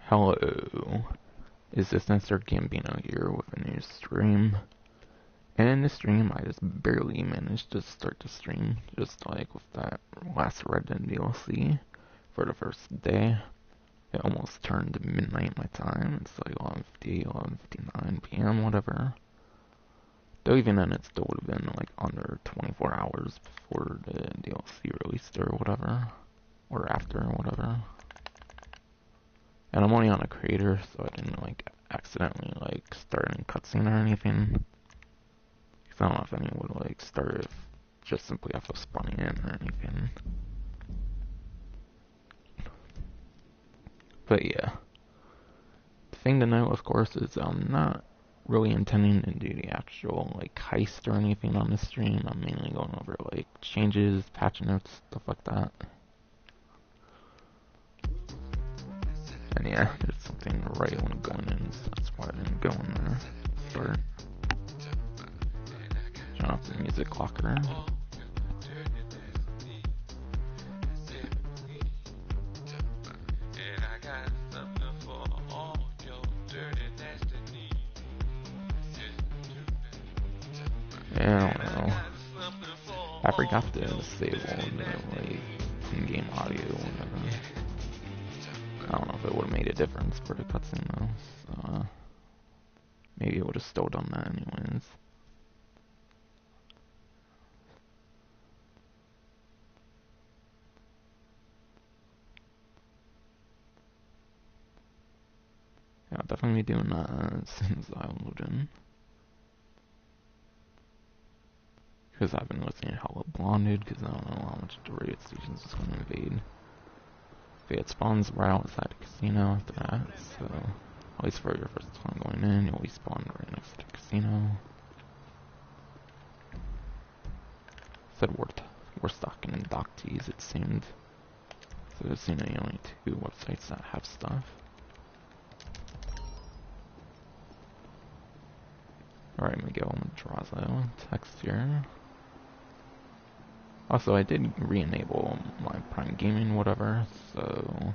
Hello, is this Mr. Gambino here with a new stream? And in this stream, I just barely managed to start the stream, just like with that last Red Dead DLC for the first day. It almost turned midnight my time. It's like 11:50, 11:59 p.m., whatever. Though even then, it still would have been like under 24 hours before the DLC released or whatever, or after or whatever. And I'm only on a creator, so I didn't like accidentally like start any cutscene or anything. Because I don't know if anyone would like start if just simply have to spawn in or anything. But yeah. The thing to note, of course, is I'm not really intending to do the actual like heist or anything on this stream. I'm mainly going over like changes, patch notes, stuff like that. And yeah, there's something right when going in, so that's why I didn't go in there. Start. Turn off the music locker. Yeah, I don't know. I forgot to disable the like in-game audio or whatever. I don't know if it would have made a difference for the cutscene though. So, maybe it would have still done that anyways. Yeah, I'll definitely be doing that as soon as I load in. Because I've been listening to Hella Blonded, because I don't know how much the radio stations is going to invade. But it spawns right outside the casino after that, so at least for your first time going in, you'll be spawned right next to the casino. Said we're stocking in dock teas, it seemed. So there's only 2 websites that have stuff. Alright, Miguel Madrazo, text here. Also, I did re-enable my Prime Gaming whatever, so...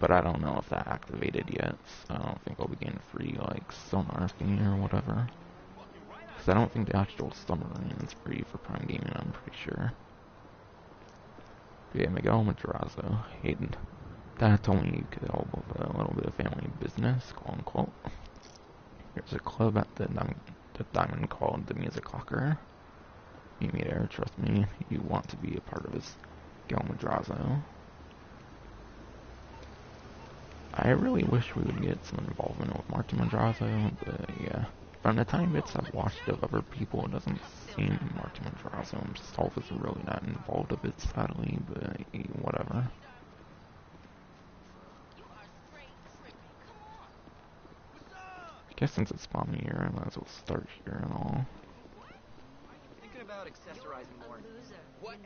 But I don't know if that activated yet, so I don't think I'll be getting free, like, Sonar thingy or whatever. Because I don't think the actual Submarine is free for Prime Gaming, I'm pretty sure. But yeah, Miguel Madrazo, Hayden. Dad told me you could help with a little bit of family business, quote unquote. There's a club at the Diamond called the Music Locker. Meet me there, trust me, you want to be a part of this Miguel Madrazo. I really wish we would get some involvement with Martin Madrazo, but yeah. From the tiny bits I've watched of other people, it doesn't seem Martin Madrazo himself is really not involved with it, sadly, but whatever. I guess since it's spawned here, I might as well start here and all. Thinking about accessorizing more. What?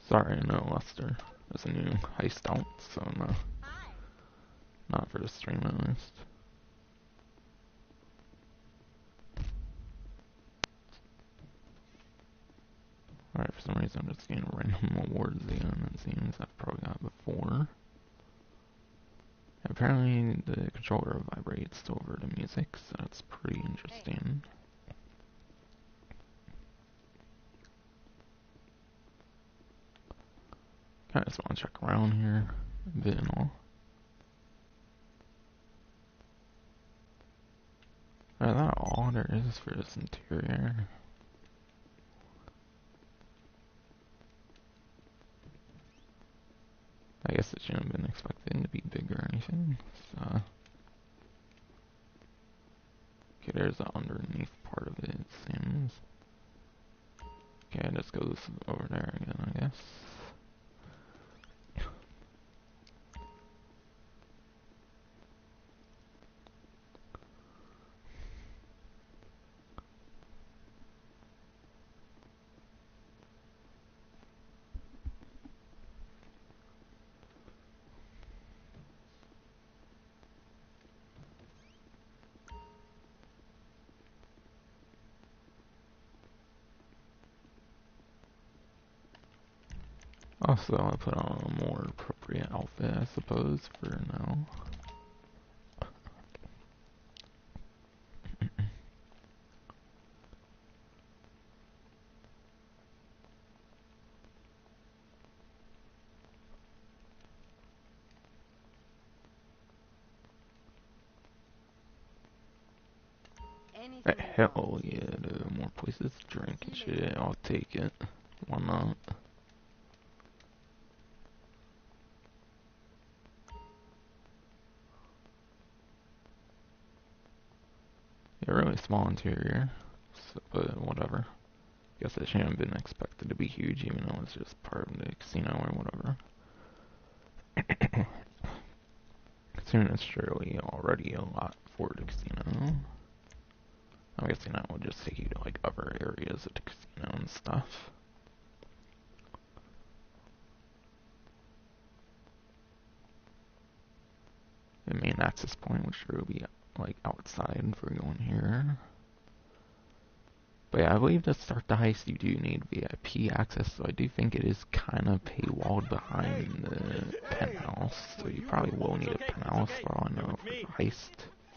Sorry, no, Lester. There's a new heist out, so no. Not for the stream at least. Alright, for some reason I'm just getting random awards again, it seems I've probably got before. Apparently the controller vibrates over the music, so that's pretty interesting. Kinda just wanna check around here a bit and all. Is that all there is for this interior? I guess it shouldn't have been expected to be big or anything, so... Okay, there's the underneath part of it, it seems. Okay, it just goes over there again, I guess. Also, I'll put on a more appropriate outfit, I suppose, for now. Hell yeah, dude. More places to drink and shit. I'll take it. Why not? Yeah, really small interior. So, but whatever. Guess it shouldn't have been expected to be huge, even though it's just part of the casino or whatever. Considering it's surely already a lot for the casino. I'm guessing that will just take you to like other areas of the casino and stuff. The main access point would sure be like outside for going here. But yeah, I believe to start the heist you do need VIP access, so I do think it is kind of paywalled behind the penthouse, so you probably will need a penthouse for all I know for the heist.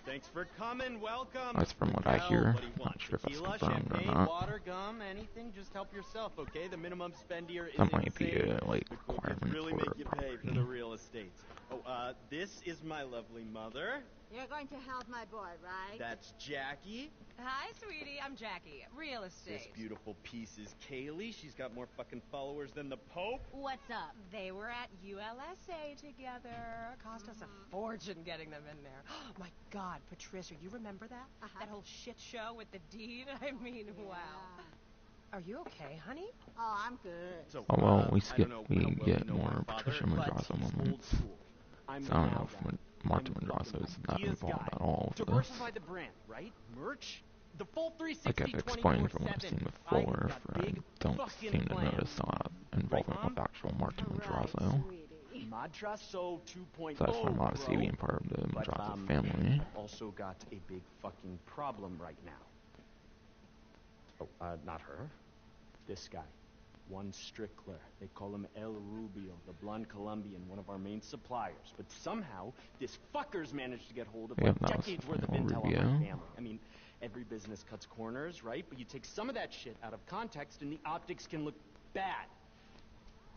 Thanks for coming. Welcome. That's from what I hear. Not sure if that's confirmed or not. Water, gum, anything. Just help yourself, okay? The minimum spend here is That might be insane. a like requirement really for make you pay for the property. real estate. Oh, this is my lovely mother. You're going to help my boy, right? That's Jackie. Hi, sweetie. I'm Jackie. Real This estate. beautiful piece is Kaylee. She's got more fucking followers than the Pope. What's up? They were at ULSA together. Cost us a fortune getting them in there. My God, Patricia, you remember that? That whole shit show with the deed? I mean, wow. Are you okay, honey? Oh, I'm good. So, Oh well, we I don't know how well get you know more my father, Patricia but Madrazo he's moments. old school. I'm So the I don't now know guy. if Marta I'm Madrazo is not ideas involved guy. at all for this. Diversify the brand, right? Merch? The full 360 Like I've explained from what I've seen before, I don't seem to notice a lot of involvement with actual Marta Madrazo. Sweetie. Madrazo 2.0, So that's from Odyssey bro. being part of the But, Madrazo family. I've also got a big fucking problem right now. Oh, not her. This guy. One Strickler. They call him El Rubio, the blonde Colombian, one of our main suppliers. But somehow, this fucker's managed to get hold of Yeah, like that was decades worth of El intel on Rubio. my family. I mean, every business cuts corners, right? But you take some of that shit out of context and the optics can look bad.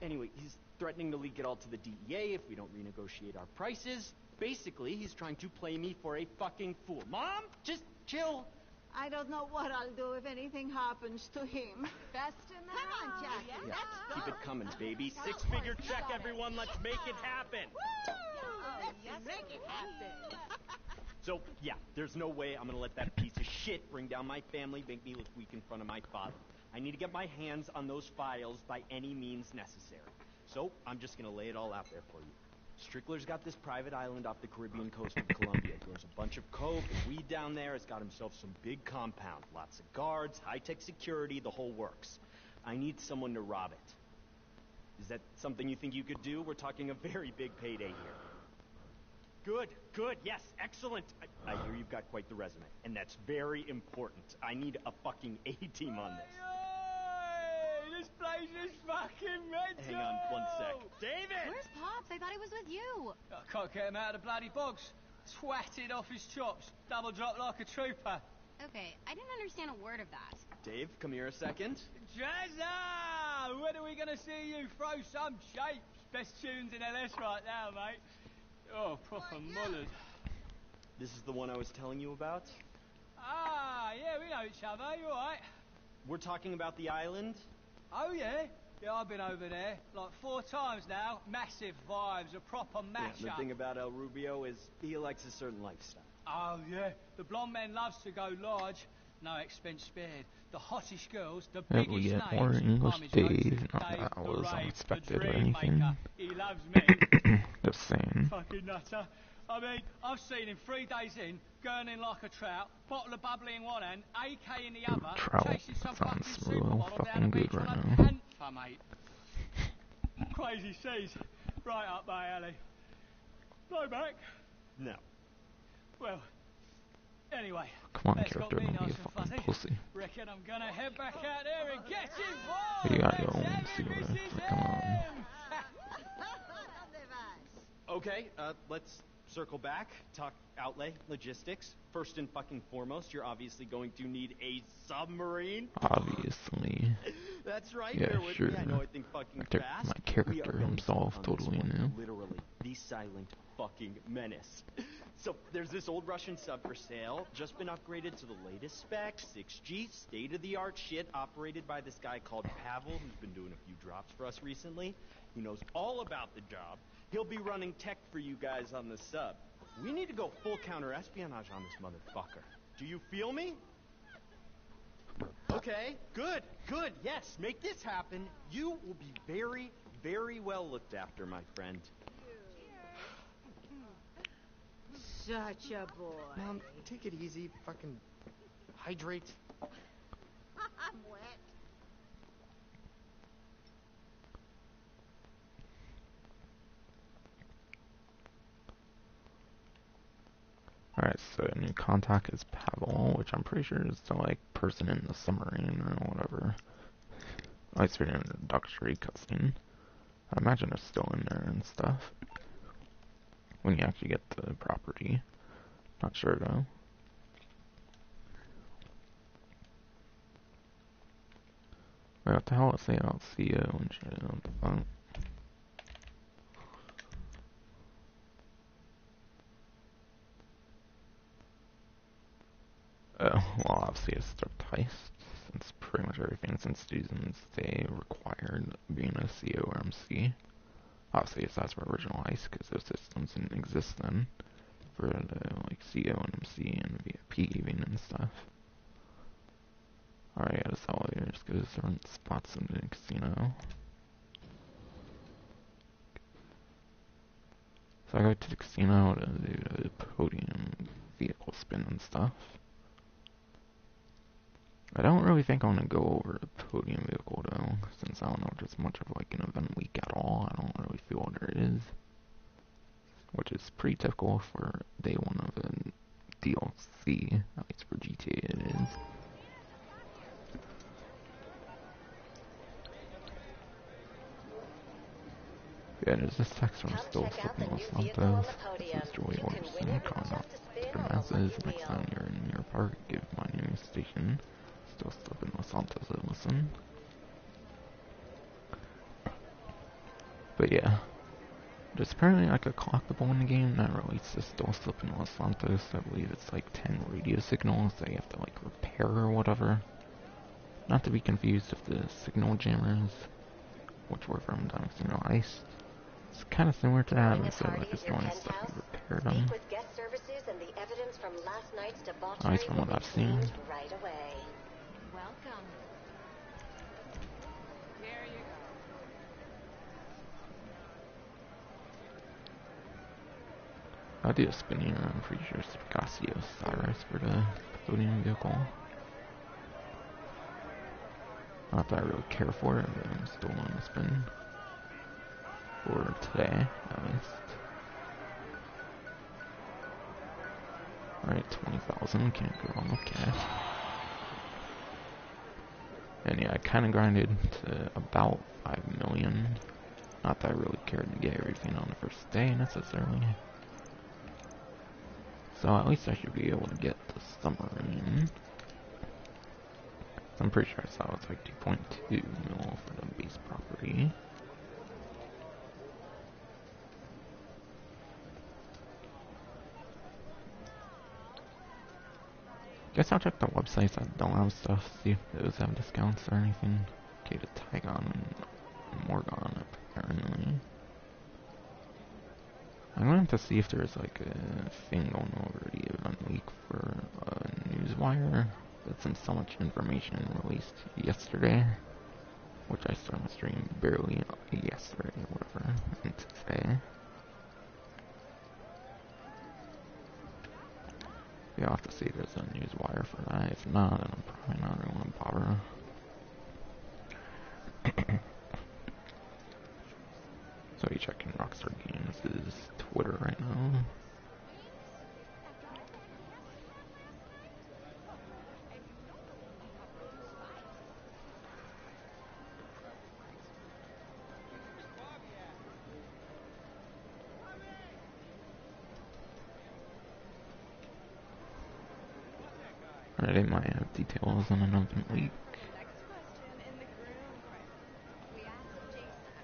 Anyway, he's threatening to leak it all to the DEA if we don't renegotiate our prices. Basically, he's trying to play me for a fucking fool. Mom, just chill. I don't know what I'll do if anything happens to him. Best in the Come on, house. Jackie. Yeah. Yeah, Let's keep go. it coming, baby. Six-figure check, everyone. Let's make it happen. Let's make it happen. So, yeah, there's no way I'm gonna let that piece of shit bring down my family, make me look weak in front of my father. I need to get my hands on those files by any means necessary. So, I'm just gonna lay it all out there for you. Strickler's got this private island off the Caribbean coast of Colombia. Grows a bunch of coke and weed down there. Has got himself some big compound. Lots of guards, high-tech security, the whole works. I need someone to rob it. Is that something you think you could do? We're talking a very big payday here. Good, yes, excellent. I hear you've got quite the resume, and that's very important. I need a fucking A-team on this. Hey, this place is fucking mental! Hang on one sec. David! Where's Pops? I thought he was with you. I can't get him out of the bloody box. Twatted off his chops. Double drop like a trooper. Okay, I didn't understand a word of that. Dave, come here a second. Jazza! When are we gonna see you throw some shapes? Best tunes in LS right now, mate. Oh, proper mullered. This is the one I was telling you about. Ah, yeah, we know each other. You alright? We're talking about the island. Oh, yeah? Yeah, I've been over there like 4 times now. Massive vibes, a proper Yeah, mashup. the thing about El Rubio is he likes a certain lifestyle. Oh, yeah. The blonde man loves to go large. No expense spared. The hottest girls, the Yeah, biggest we names. get more English Time is go to Dave. Not Dave, that the was rave, unexpected the or dream anything. maker. He loves me. Just saying. Fucking nutter. I mean, I've seen him 3 days in, gurning like a trout, bottle of bubbly in one hand, AK in the other, Trout. chasing some That sounds fucking real supermodel down fucking the good beach right on a now. panther, mate. Crazy seas. Right up my alley. No back. No. Well, Anyway, Come on, let's got character, me don't be nice a and fucking fuzzy. pussy. Reckon I'm gonna head back out there and get You involved. gotta go and see what the fuck come on. Okay, let's circle back, talk outlay, logistics. First and fucking foremost, you're obviously going to need a submarine. Obviously. That's right, Yeah, bear with sure. me, I know I think fucking fast. My We are character going himself on this totally one, knew. literally, the silent fucking menace. So, there's this old Russian sub for sale, just been upgraded to the latest specs, 6G, state-of-the-art shit, operated by this guy called Pavel, who's been doing a few drops for us recently. He knows all about the job. He'll be running tech for you guys on the sub. We need to go full counter-espionage on this motherfucker. Do you feel me? Okay, good, yes, make this happen. You will be very, very well looked after, my friend. Such a boy. Mom, take it easy, fucking hydrate. I'm wet. Alright, so new contact is Pavel, which I'm pretty sure is the, like, person in the submarine or whatever. Oh, it's been an introductory cutscene. I imagine it's still in there and stuff. When you actually get the property. Not sure though. Wait, what the hell is it say about CEO and shit? What the fuck? Oh, well, obviously it's strict heist, since pretty much everything since seasons they required being a CO or MC. Obviously it's as for original heist, because those systems didn't exist then, for the, like, CO and MC and VIP even and stuff. Alright, yeah, this elevator just goes to different spots in the casino. So I go to the casino to do the podium vehicle spin and stuff. I don't really think I want to go over the podium vehicle though, since I don't know just much of like an event week at all. I don't really feel what there is. Which is pretty typical for day one of a DLC, at least for GTA it is. Yeah, there's this text from still flipping Los Santos. This is Joey Wilson calling out to the masses. Next time you're in your park, give my new station. Still slipping Los Santos a listen. But yeah. There's apparently like a collectible in the game that relates to still slipping Los Santos. I believe it's like 10 radio signals that you have to like repair or whatever. Not to be confused with the signal jammers, which were from Diamond Signal Heist. It's kind of similar to that, instead of like just doing stuff you repair them. At least from what I've seen. Welcome. Here you go. I'll do a spin here. I'm pretty sure it's Picasso Cyrus for the podium vehicle. Not that I really care for it, but I'm still on a spin. For today, at least. Alright, 20,000, can't go wrong with cash. And yeah, I kinda grinded to about 5 million. Not that I really cared to get everything on the first day necessarily. So at least I should be able to get the submarine. I'm pretty sure I saw it's like 2.2 mil for the base property. Guess I'll check the websites that don't have stuff, see if those have discounts or anything. Okay, to Tygon and Morgan apparently. I'm going to see if there's like a thing going over the event week for Newswire. That's been so much information released yesterday, which I started my stream barely yesterday, whatever, and today. Yeah, I'll have to see if there's a Newswire for that. If not, then I'm probably not really going to bother. So you checking Rockstar Games' Twitter right now. Alright, it might have details on an event leak. Next question in the groom room. We asked Jason,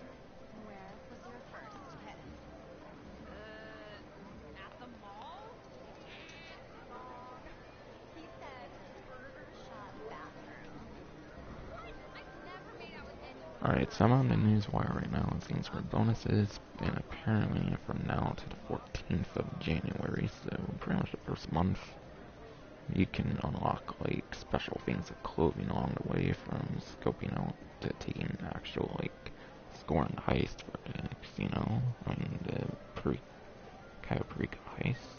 where was your first kiss? At the mall? Wrong. He said burger shop bathroom. I've never made out with anyone. Alright, so I'm on the news wire right now. It's looking for bonuses, and apparently from now to the 14th of January, so pretty much the first month, you can unlock like special things like clothing along the way, from scoping out to taking actual like scoring heist for the casino and the Cayo Perico Heist.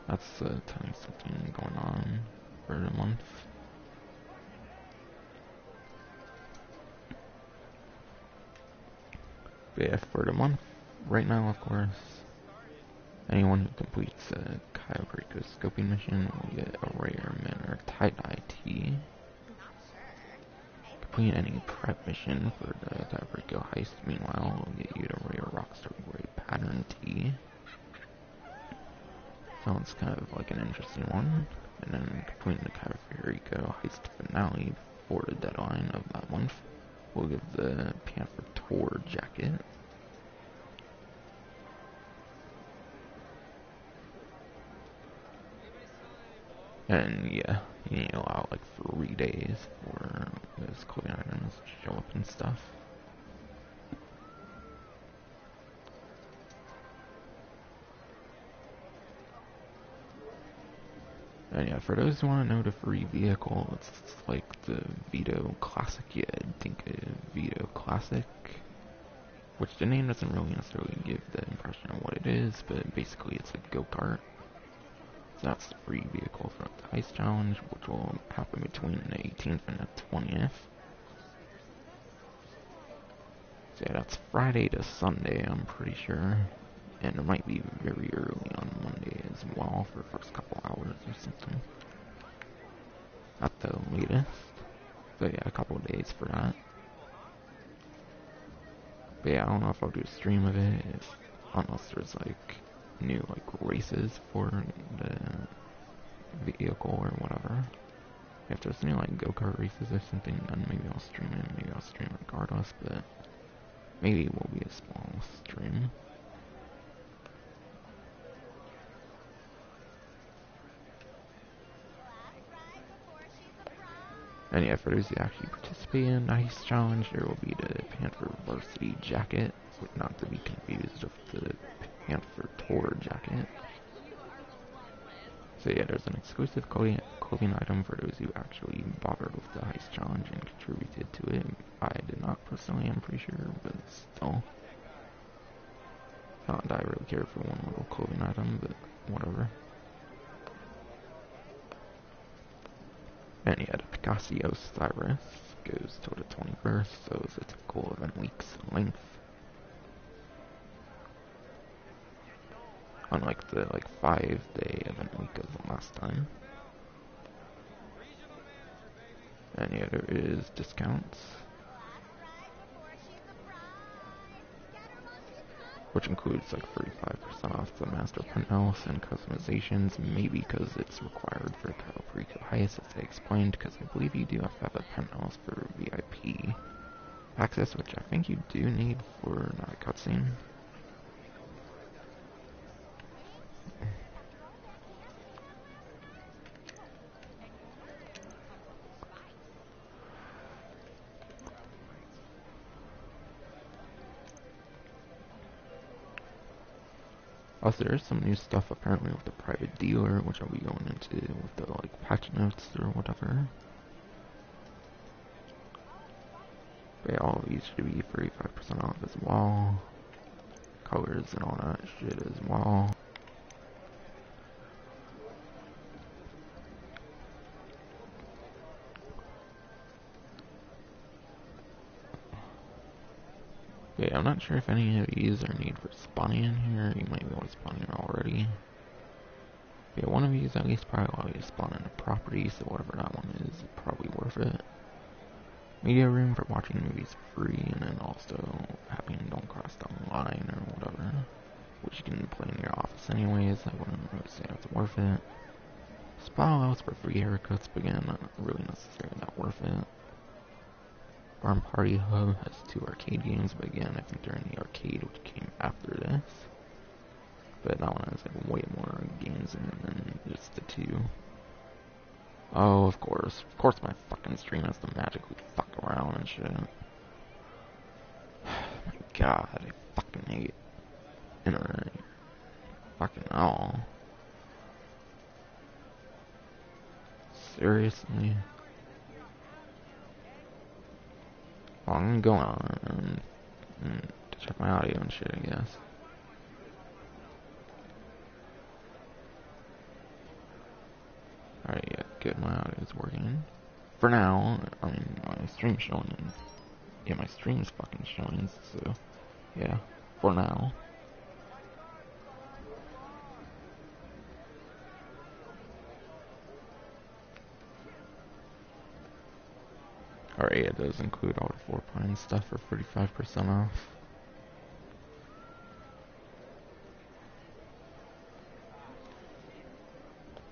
That's telling something going on for the month. But yeah, for the month, right now, of course, anyone who completes a Cayo Perico scoping mission will get a rare manner tie-dye tee. Complete any prep mission for the Cayo Perico heist, meanwhile, will get you the rare Rockstar Grey pattern tee. Sounds kind of like an interesting one. And then completing the Cayo Perico heist finale before the deadline of that month will give the Panther Tour jacket. And yeah, you need to allow like 3 days for those clothing items to show up and stuff. And yeah, for those who want to know the free vehicle, it's like the Vito Classic. Yeah, Dinka Vito Classic. Which the name doesn't really necessarily give the impression of what it is, but basically it's a go-kart. So that's the free vehicle for the Heist Challenge, which will happen between the 18th and the 20th. So yeah, that's Friday to Sunday, I'm pretty sure. And it might be very early on Monday as well for the first couple hours or something. At the latest. So yeah, a couple of days for that. But yeah, I don't know if I'll do a stream of it, unless there's like new like races for the vehicle or whatever. If there's new like go-kart races or something, then maybe I'll stream it, maybe I'll stream regardless, but maybe it will be a small stream. And yeah, for those who actually participate in the Heist Challenge, there will be the Panther Varsity jacket, not to be confused with the Panther Tour jacket. So yeah, there's an exclusive clothing item for those who actually bothered with the Heist Challenge and contributed to it. I did not personally, I'm pretty sure, but still. Not that I really care for one little clothing item, but whatever. And yeah, the Picasso Cyrus goes till the 21st, so it's a typical event week's length. Unlike the 5-day event week of the last time. And yeah, there is discounts, which includes like 35% off the master penthouse and customizations, maybe because it's required for Cayo Perico Heist, as I explained, because I believe you do have to have a penthouse for VIP access, which I think you do need for that cutscene. Also, there's some new stuff apparently with the private dealer, which I'll be going into with the like patch notes or whatever. But yeah, all of these should be 35% off as well. Colors and all that shit as well. Yeah, I'm not sure if any of these are need for spawning in here. You might be able to spawn here already. Yeah, one of these at least probably allow you to spawn in a property, so whatever that one is probably worth it. Media room for watching movies free, and then also having Don't Cross Online or whatever, which you can play in your office anyways. I wouldn't really say it's worth it. Spa allows for free haircuts, but again, not really necessary, not worth it. Farm Party Hub has 2 arcade games, but again, I think they're in the arcade, which came after this. But that one has like way more games in it than just the 2. Oh, of course my fucking stream has to magically fuck around and shit. My god, I fucking hate internet. Fucking hell. Seriously? Well, I'm gonna go on and check my audio and shit, I guess. Alright, yeah, good, my audio is working. For now, I mean, my stream's showing. Yeah, my stream's fucking showing, so, yeah, for now. Alright, it does include all the 4 Pine stuff for 35% off.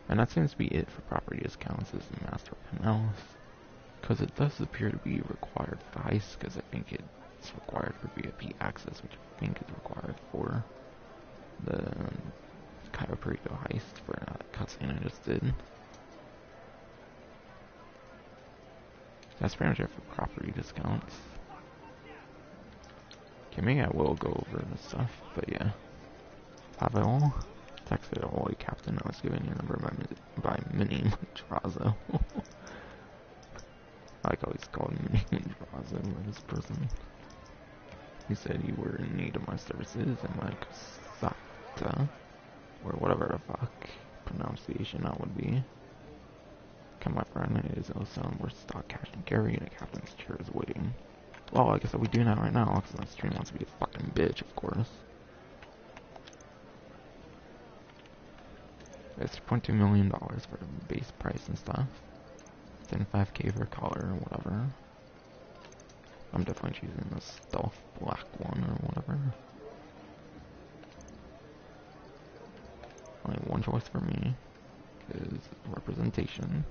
And that seems to be it for property discounts as the master penthouse. Because it does appear to be required for heist, because I think it's required for VIP access, which I think is required for the Cayo Perico Heist for that cutscene I just did. That's pretty much it for property discounts. Okay, maybe I will go over this stuff, but yeah. Pavel, texted a holy captain, I was given your number by Mini Montrazo. I like how he's called Mini Montrazo by this person. He said you were in need of my services and my Kosatka, or whatever the fuck pronunciation that would be. Come, my friend, it is also worth stock cash and carry, and the captain's chair is waiting. Well, I guess that we do that right now, because my stream wants to be a fucking bitch, of course. It's $2.2 million for the base price and stuff. Then 5K for color or whatever. I'm definitely choosing the stealth black one or whatever. Only one choice for me is representation.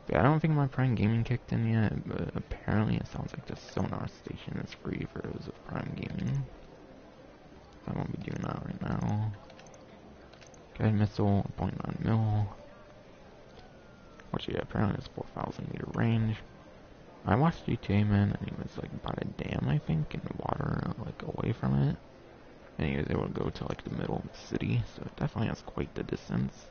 Yeah, I don't think my Prime Gaming kicked in yet, but apparently it sounds like the Sonar station is free for those with Prime Gaming. I won't be doing that right now. Guide missile, 0.9 mil. Which, yeah, apparently is 4,000 meter range. I watched GTA, man, and he was like by a dam, I think, in the water, like away from it. And he was able to go to like the middle of the city, so it definitely has quite the distance.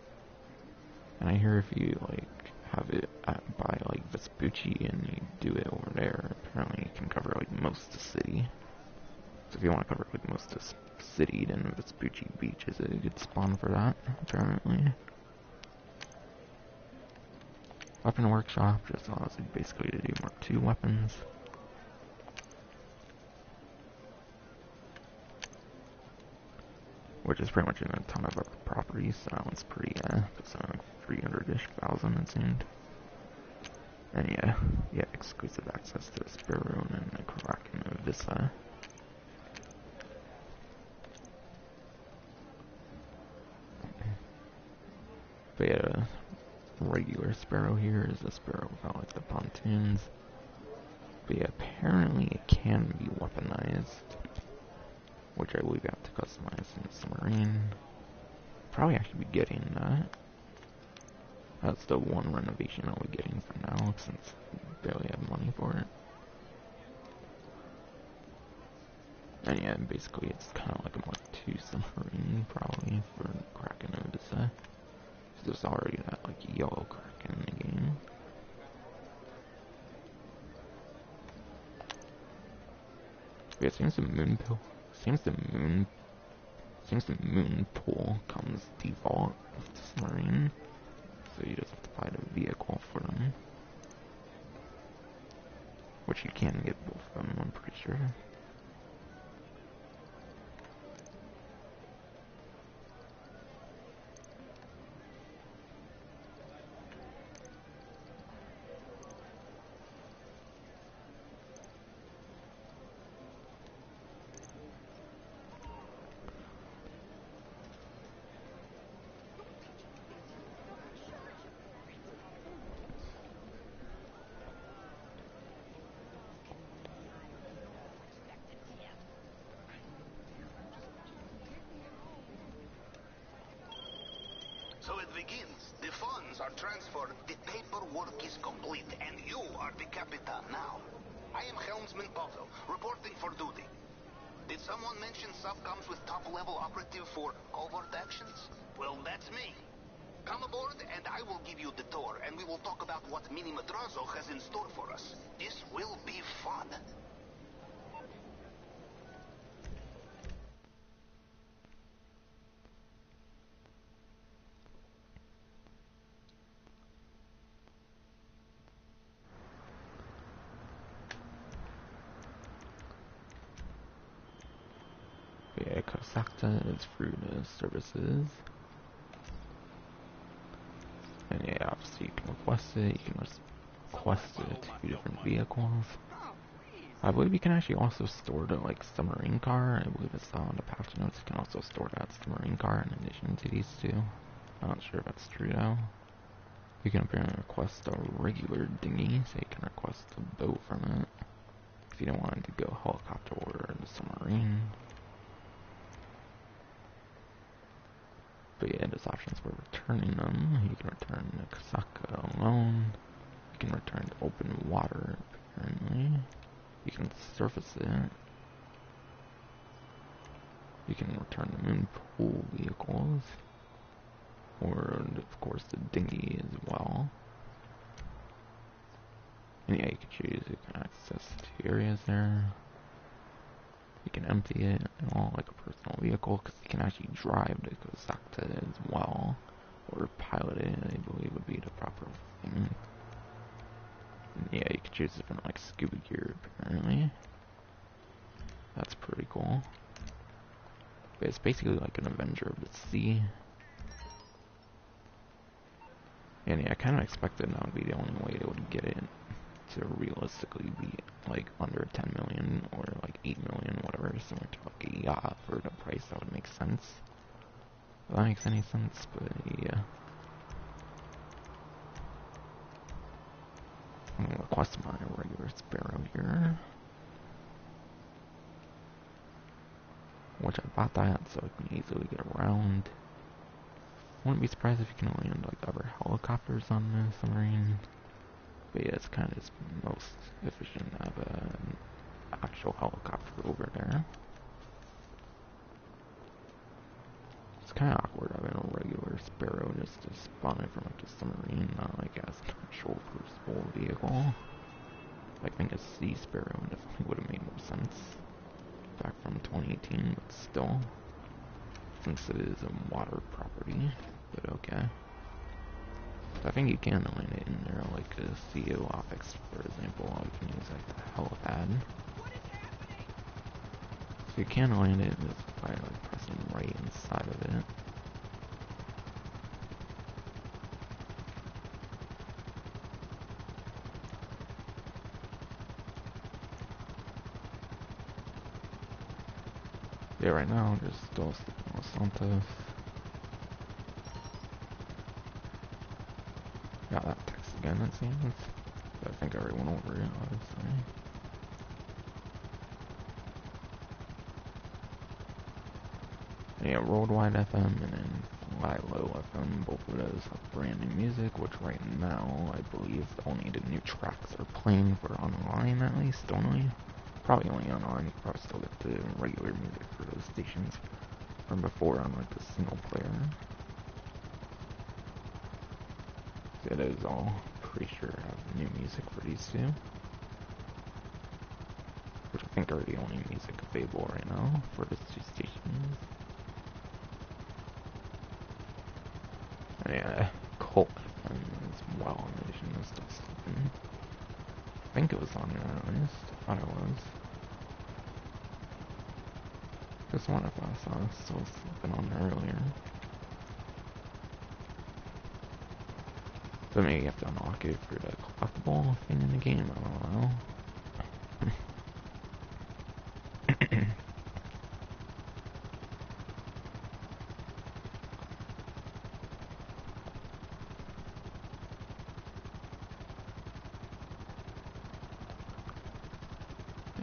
And I hear if you like have it by like Vespucci and you do it over there, apparently it can cover like most of the city. So if you want to cover like most of the city, then Vespucci Beach is a good spawn for that, apparently. Weapon workshop just allows you basically to do Mark II weapons. Which is pretty much in a ton of other properties, so that one's pretty, it's like 300-ish thousand it seemed. And yeah, exclusive access to the Sparrow and the Kraken of Visa. But yeah, regular Sparrow here is a Sparrow without like the pontoons. But yeah, apparently it can be weaponized, which I believe you have to customize in the Submarine. Probably actually be getting that. That's the one renovation I'll be getting for now, since I barely have money for it. And yeah, basically it's kind of like a Mark II Submarine, probably, for Kraken Odessa. So there's already that like yellow Kraken in the game. Yeah, it seems the moon pool comes default with the Submarine, so you just have to buy the vehicle for them, which you can get both of them, I'm pretty sure. begins. The funds are transferred, the paperwork is complete, and you are the Capitan now. I am Helmsman Pavel, reporting for duty. Did someone mention subcoms with top-level operative for covert actions? Well, that's me. Come aboard, and I will give you the tour, and we will talk about what Mini Madrazo has in store for us. This will be fun. Yeah, Kosatka is fruit services. And yeah, obviously you can request it. You can request it to 2 different vehicles. I believe you can actually also store the like submarine car. I believe it's on the patch notes. You can also store that submarine car in addition to these 2. I'm not sure if that's true though. You can apparently request a regular dinghy, so you can request a boat from it. If you don't want it to go helicopter or the submarine. But yeah, there's options for returning them. You can return the Kosatka alone. You can return to open water, apparently. You can surface it. You can return the moon pool vehicles. Or, of course, the dinghy as well. And yeah, you can choose. You can access 2 areas there. You can empty it, like a personal vehicle, because you can actually drive the Kosatka as well. Or pilot it, I believe would be the proper thing. And yeah, you can choose different, like, scuba gear, apparently. That's pretty cool. But it's basically like an Avenger of the Sea. And yeah, I kind of expected that would be the only way they would get it to realistically be like under 10 million or like 8 million, whatever, similar to like a yacht for the price. That would make sense. If that makes any sense, but yeah. I'm gonna request my regular Sparrow here. Which I bought that so I can easily get around. Wouldn't be surprised if you can land like other helicopters on the submarine. But yeah, it's kind of just most efficient to have an actual helicopter over there. It's kind of awkward having a regular Sparrow just to spawn it from like a submarine, not like as an actual crucible vehicle. I think a Sea Sparrow definitely would have made more sense back from 2018, but still, since it is a water property, but okay. I think you can land it in there, like a CO optics, for example. You can use like the helipad. So you can land it just by like pressing right inside of it. Yeah, right now I'm just still sticking with Santos. Got that text again, it seems. But I think I already went over it, obviously. Yeah, Worldwide FM and then Fly Low FM, both of those have brand new music, which right now, I believe only the new tracks are playing for online at least, only. Probably only online, you probably still get the regular music for those stations from before on like the single player. It is all pretty sure have new music for these 2. Which I think are the only music available right now for these 2 stations. And yeah, Colt FM as well in addition to stuff sleeping. I think it was on there at least. I thought it was. Just one if I saw it still sleeping on there earlier. So maybe you have to unlock it for the collectible thing in the game, I don't know.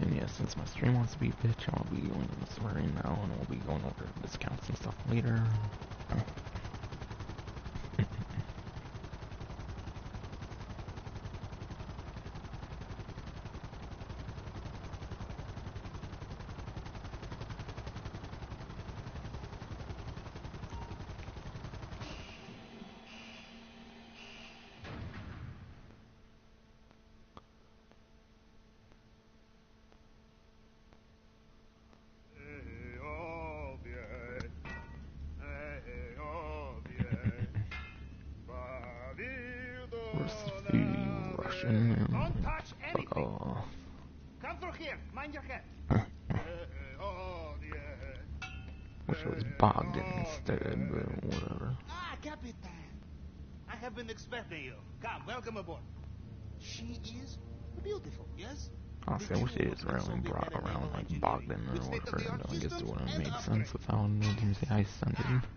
And yeah, since my stream wants to be a bitch, I'll be going to the Submarine now, and we'll be going over discounts and stuff later. mission. And, Don't touch anything. oh, Come through here. Mind your head. wish it was Bogdan instead, but whatever. Ah, Capitan. I have been expecting you. Come, welcome aboard. She is beautiful, yes? Honestly, I wish they just really brought around like Bogdan or whatever. I guess it would have made sense with how emergency heist ended.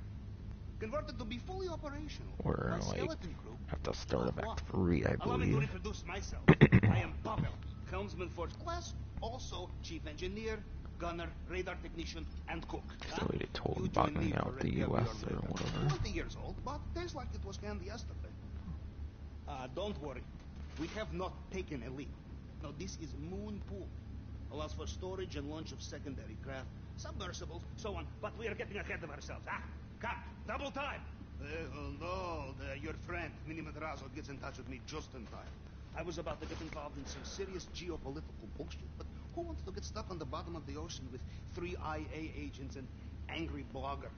Converted to be fully operational. Or My like skeleton crew. at the start of Act 3, I Allow me to believe. introduce myself. I am Pavel, helmsman first class, also chief engineer, gunner, radar technician, and cook. Because the way they told You join Bogdan me out for the Red US Caviar or later. whatever. 20 years old, but tastes like it was canned yesterday. Don't worry. We have not taken a leak. No, this is Moon Pool. Allows for storage and launch of secondary craft, submersibles, so on. But we are getting ahead of ourselves. Come, double time. Your friend, Mini Madrazo, gets in touch with me just in time. I was about to get involved in some serious geopolitical bullshit, but who wants to get stuck on the bottom of the ocean with 3 IA agents and angry blogger?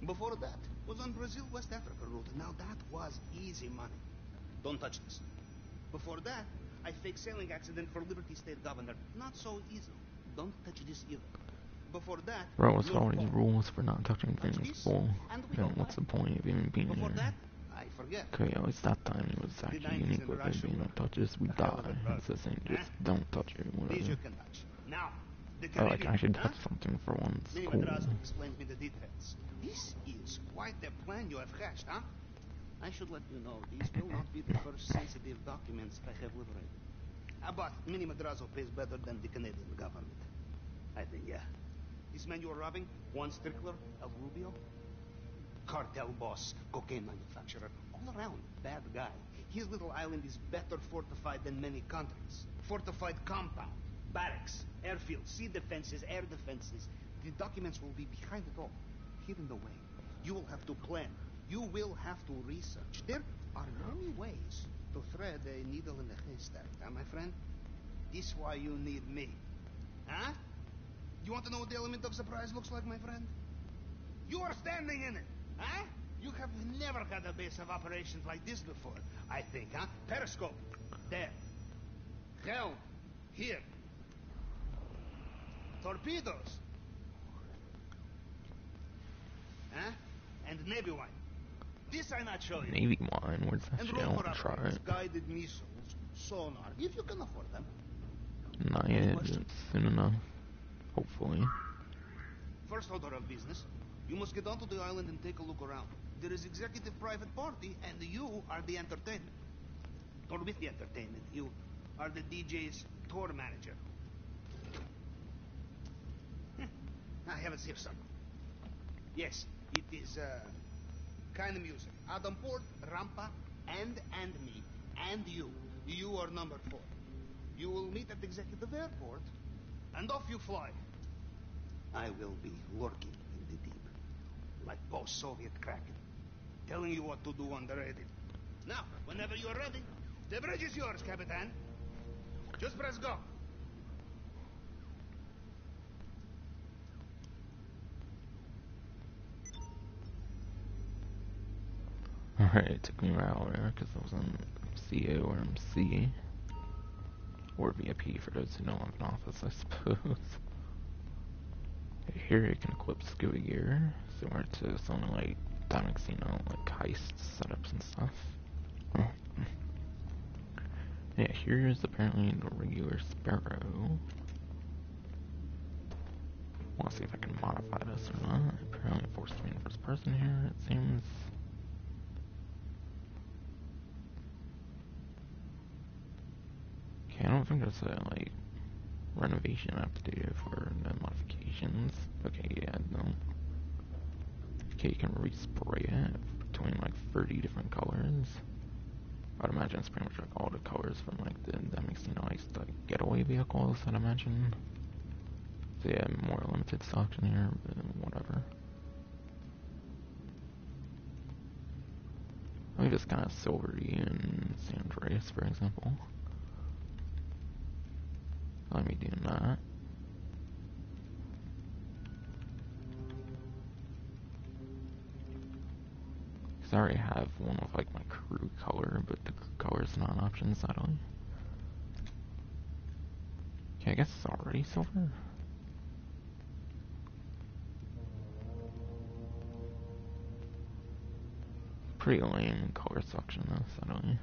Before that, was on Brazil-West Africa route. Now that was easy money. Don't touch this. Before that, I faked sailing accident for Liberty State Governor. Not so easy. Don't touch this either. Before that, Bro, what's all these rules for not touching things? Well, and we then don't what's lie. the point of even being Before here? that, I forget. Okay, at least that time it was The actually 90s unique in with it Russia being were don't touch this, we a hell of die. a drug. It's the same, just don't touch it, These whatever. you can touch. Now, the Oh, I Caribbean. can actually touch something for once. Mini Cool. Madrazo explained me the details. This is quite the plan you have hatched, huh? I should let you know, these will not be the first sensitive documents I have liberated. But Mini Madrazo pays better than the Canadian government. I think, yeah. This man you are robbing, Juan Strickler, El Rubio, cartel boss, cocaine manufacturer, all around bad guy. His little island is better fortified than many countries. Fortified compound, barracks, airfield, sea defenses, air defenses. The documents will be behind it all, hidden away. You will have to plan. You will have to research. There are many ways to thread a needle in a haystack, huh, my friend? This why you need me. Huh? You want to know what the element of surprise looks like, my friend? You are standing in it, huh? You have never had a base of operations like this before, I think, huh? Periscope, there. Helm, here. Torpedoes. Huh? And Navy wine. This I not show you. Navy wine, where's that And shit? I room want for to try upgrades, it. guided missiles, sonar, if you can afford them. Not Any yet, questions? but soon enough. Hopefully. First order of business, you must get onto the island and take a look around. There is executive private party, and you are the entertainment. Or with the entertainment, you are the DJ's tour manager. I have it here somewhere. Yes, it is, kind of music. Adamport, Rampa, and me, and you. You are number 4. You will meet at executive airport, and off you fly. I will be lurking in the deep, like post-Soviet Kraken, telling you what to do on the radio. Now, whenever you're ready, the bridge is yours, Capitan. Just press go. Alright, it took me right out there because I was on CO or MC. Or VIP for those who know I'm in office, I suppose. Here you can equip scuba gear, similar to something like Diamond Casino, like heist setups and stuff. Yeah, here's apparently the regular Sparrow. Wanna see if I can modify this or not. Apparently it forces me in first person here, it seems. Okay, I don't think there's a, like, renovation I have to do for the modifications. Okay, yeah, no. Okay, you can respray it between like 30 different colors. I'd imagine it's pretty much like all the colors from like that makes you nice like getaway vehicles, I'd imagine. So yeah, more limited stocks in here, but whatever. I think it's kind of silvery in San Andreas, for example. Let me do that. I already have one with like my crew color, but the crew color is not an option, sadly. Okay, I guess it's already silver. Pretty lame color selection though, sadly.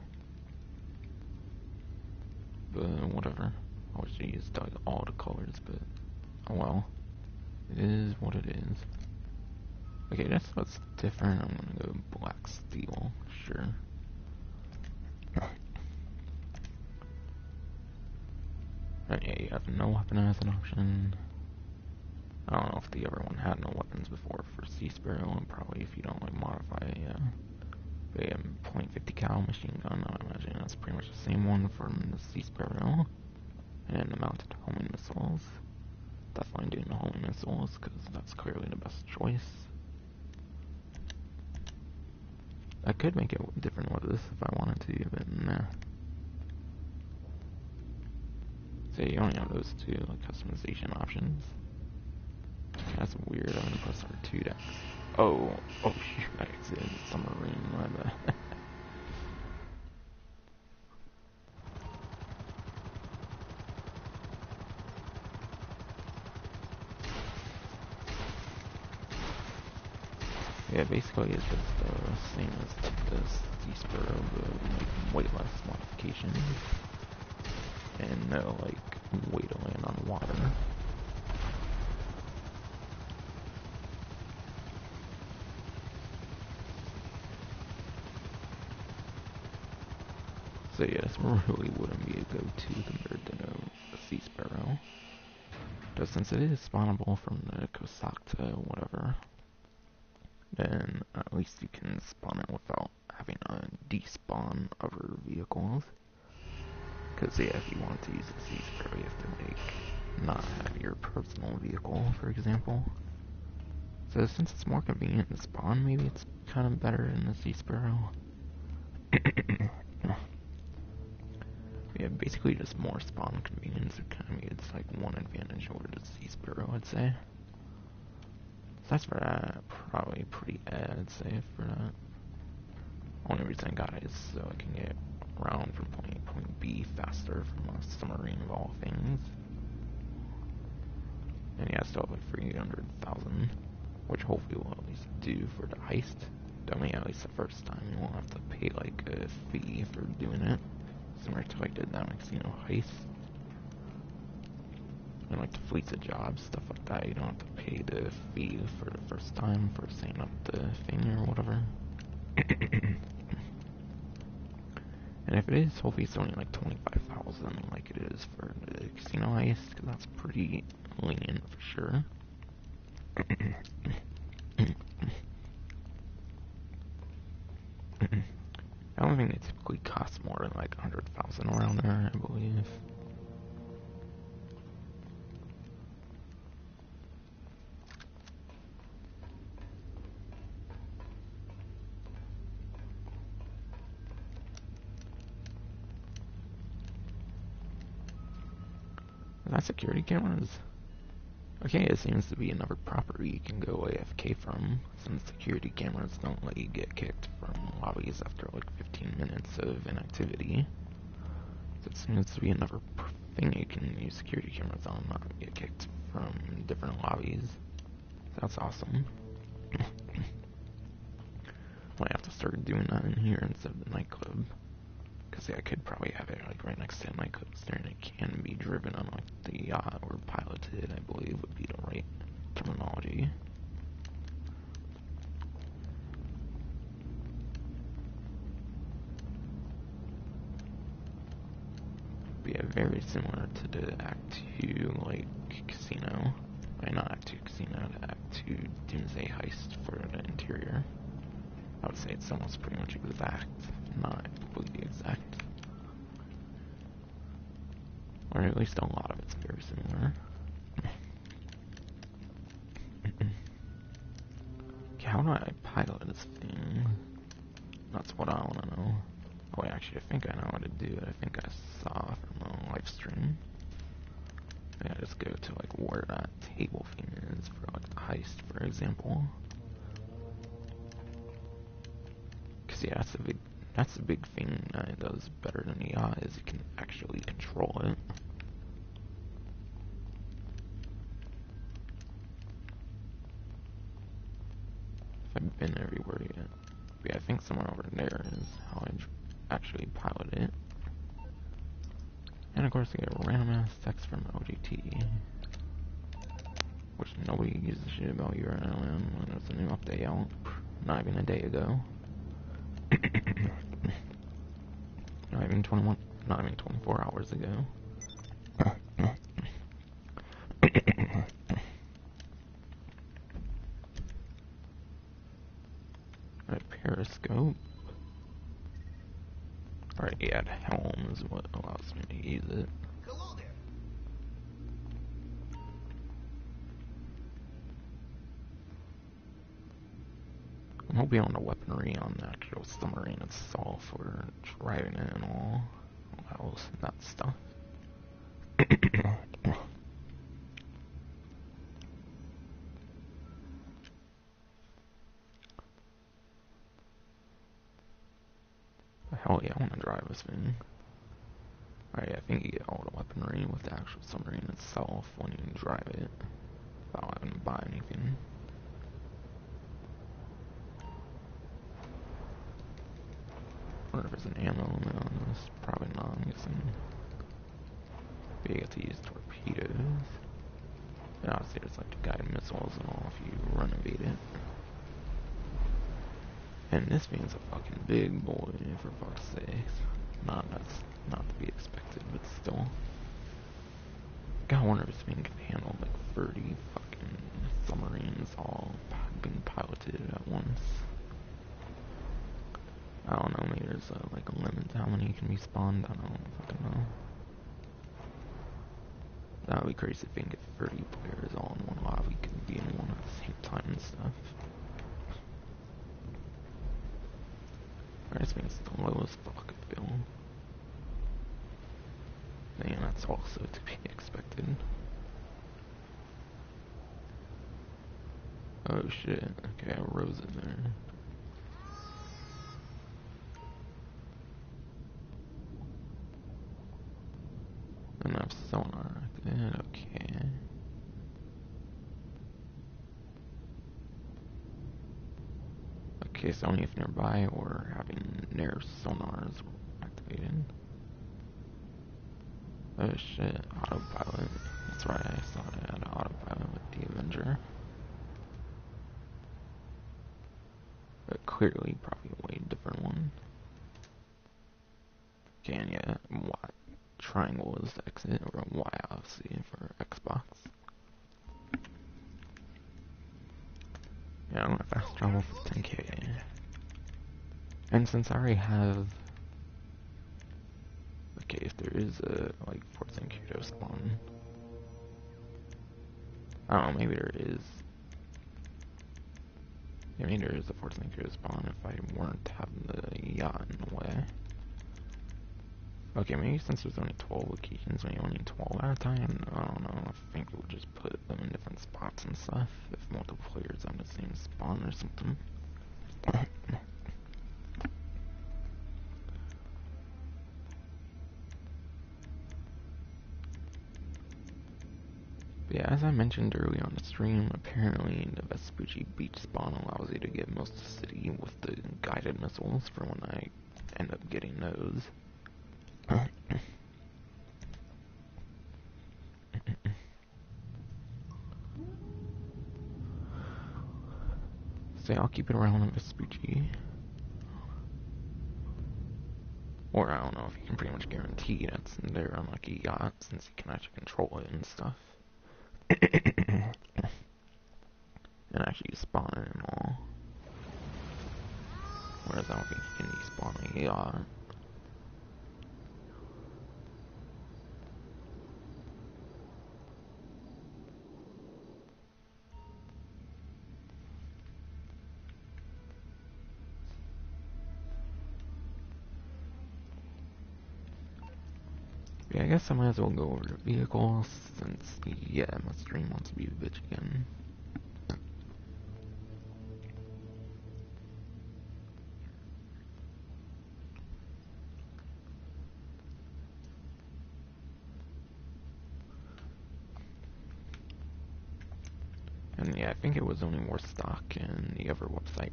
But whatever. I wish they used like all the colors, but oh well. It is what it is. Okay, that's what's different. I'm gonna go black steel, sure. And yeah, you have no weapon as an option. I don't know if the other one had no weapons before for Sea Sparrow, and probably if you don't like modify a .50 cal machine gun, I imagine that's pretty much the same one from the Sea Sparrow. And the mounted homing missiles. Definitely doing the homing missiles, because that's clearly the best choice. I could make it different with this if I wanted to, but nah. So you only have those two like customization options. That's weird. I'm gonna press R2 to. Oh shoot! I exited Submarine. My bad. Yeah, basically it's just the same as like the Sea Sparrow, but like way less modifications and no like way to land on water. So yeah, this really wouldn't be a go-to compared to the Sea Sparrow. But since it is spawnable from the Kosatka or whatever, then at least you can spawn it without having to despawn other vehicles. Because yeah, if you want to use the Sea Sparrow, you have to like not have your personal vehicle, for example. So since it's more convenient to spawn, maybe it's kind of better in the Sea Sparrow. Yeah, basically just more spawn convenience. It's like one advantage over the Sea Sparrow, I'd say. So that's for that. Probably pretty I'd say, for that. Only reason I got it is so I can get around from point A to point B faster from a submarine of all things. And yeah, I still have like 300,000, which hopefully will at least do for the heist. Definitely at least the first time you won't have to pay like a fee for doing it. Similar to like the casino heist. And like the fleets of jobs, stuff like that, you don't have to pay the fee for the first time for setting up the thing or whatever. And if it is, hopefully it's only like 25,000 like it is for the casino heist, because that's pretty lenient for sure. I don't think they typically cost more than like 100,000 around there, I believe. Is that security cameras? Okay, it seems to be another property you can go AFK from, since security cameras don't let you get kicked from lobbies after like 15 minutes of inactivity. So it seems to be another thing you can use security cameras on, not get kicked from different lobbies. So that's awesome. Might have to start doing that in here instead of the nightclub. Because yeah, I could probably have it like right next to the nightclub there, and it can be driven on like the yacht, or piloted, I believe would be the right terminology. But yeah, very similar to the Act 2 like casino. I mean, not Act 2 casino, the Act 2 Doomsday heist for the interior. I would say it's almost pretty much exact, not completely exact. Or at least a lot of it's very similar. Okay, how do I pilot this thing? That's what I want to know. Oh wait, actually I think I know how to do it. I think I saw from a live stream. I just go to like where that table thing is for like the heist, for example. See, that's the big thing that it does better than the yacht is it can actually control it. I haven't been everywhere yet. But yeah, I think somewhere over there is how I actually pilot it. And of course I get a random ass text from OGT. Which nobody gives a shit about URLM when there's a new update out. Not even a day ago. Not even 24 hours ago. A periscope. Alright, yeah, the helm is what allows me to use it. Hello there. I'm hoping on the weaponry on the actual submarine itself, or driving it and all else, that stuff. Hell yeah, I want to drive this thing. Alright, I think you get all the weaponry with the actual submarine itself when you drive it, without having to buy anything. I wonder if there's an ammo limit on this. Probably not, I'm guessing. But you get to use torpedoes. And obviously there's like the guided missiles and all if you renovate it. And this thing's a fucking big boy, for fuck's sake. That's not to be expected, but still. God, I wonder if this thing can handle like 30 fucking submarines all being piloted at once. I don't know, maybe there's like a limit to how many can be spawned, I don't fucking know. That would be crazy if we can get 30 players all in one lobby, can be in one at the same time and stuff. Alright, this thing's the lowest fuck, I feel. Man, that's also to be expected. Oh shit, okay, I rose it there. Enough sonar activated, okay. Okay, so only if nearby or having near sonars activated. Oh shit, autopilot. That's right, I saw it had autopilot with the Avenger. But clearly, probably a way different one. Okay, and yeah, what? Triangle is exit, or Y obviously for Xbox. Yeah, I'm gonna fast travel for 10k. And since I already have... Okay, if there is a, like, Fort St. Cayo spawn... I don't know, maybe there is... Yeah, maybe there is a Fort St. Cayo spawn if I weren't having the yacht in the way. Okay, maybe since there's only 12 locations, when you only need 12 at a time, I don't know, I think we'll just put them in different spots and stuff, if multiple players on the same spawn or something. But yeah, as I mentioned earlier on the stream, apparently the Vespucci Beach spawn allows you to get most of the city with the guided missiles for when I end up getting those. So yeah, I'll keep it around the Vespucci. Or I don't know if you can pretty much guarantee that's their unlucky yacht since you can actually control it and stuff. And actually spawn it and all. Whereas I don't think you can despawn a yacht. Yeah, I guess I might as well go over the vehicles since, yeah, my stream wants to be a bitch again. And yeah, I think it was only more stock in the other website.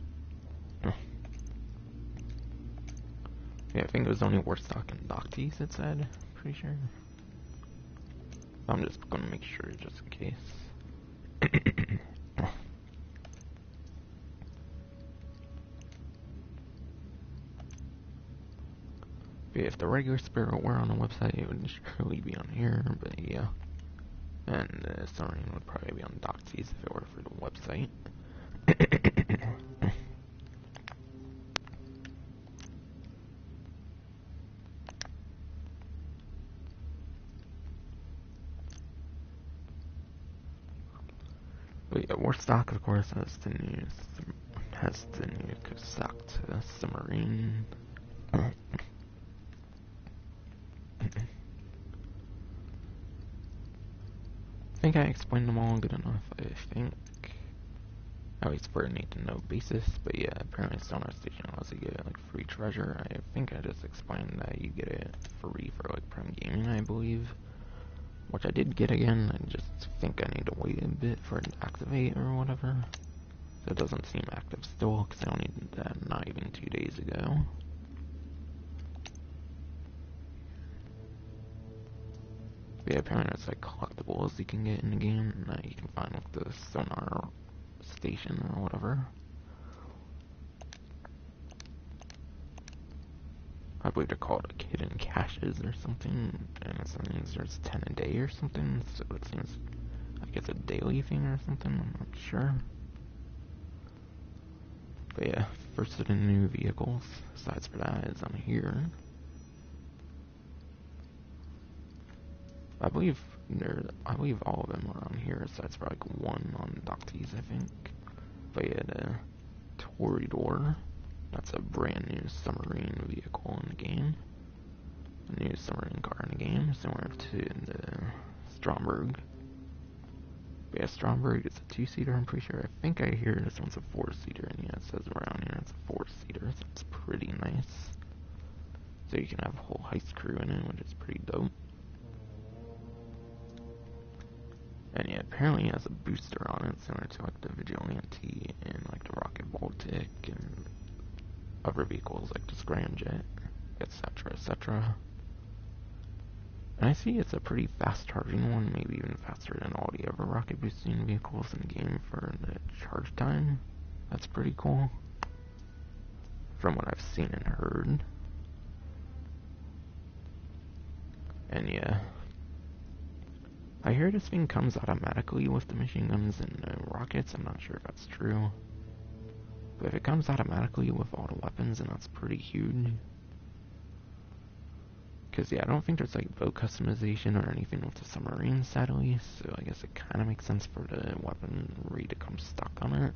Yeah, I think it was only worth stock in Docties, it said. Pretty sure. I'm just gonna make sure just in case. If the regular Sparrow were on the website, it would surely be on here, but yeah. And Submarine would probably be on Docties if it were for the website. But yeah, Warstock, of course, has the new Kosatka Submarine. I think I explained them all good enough, I think. At least for a need-to-know basis, but yeah, apparently Stoner Station allows you to get like free treasure. I think I just explained that you get it free for like Prime Gaming, I believe. Which I did get again, I just think I need to wait a bit for it to activate or whatever. So it doesn't seem active still, because I only did that not even 2 days ago. But yeah, apparently there's like collectibles you can get in the game that you can find with the sonar station or whatever. I believe they're called like hidden caches or something, and it means there's 10 a day or something, so it seems like it's a daily thing or something, I'm not sure. But yeah, first of the new vehicles, besides for that, is on here. I believe all of them are on here, besides for like one on Docties, I think. But yeah, the Toreador, that's a brand new submarine vehicle in the game. A new submarine car in the game, similar to the Stromberg. But yeah, Stromberg is a 2-seater, I'm pretty sure. I think I hear this one's a 4-seater, and yeah, it says around here it's a 4-seater, so it's pretty nice. So you can have a whole heist crew in it, which is pretty dope. And yeah, apparently it has a booster on it, similar to like the Vigilante and like the Rocket Baltic and other vehicles like the Scramjet, etc., etc. And I see it's a pretty fast charging one, maybe even faster than all the other rocket boosting vehicles in the game for the charge time. That's pretty cool, from what I've seen and heard. And yeah, I hear this thing comes automatically with the machine guns and rockets. I'm not sure if that's true. But if it comes automatically with all the weapons, then that's pretty huge. Because yeah, I don't think there's like boat customization or anything with the submarine, sadly. So I guess it kind of makes sense for the weaponry to come stuck on it.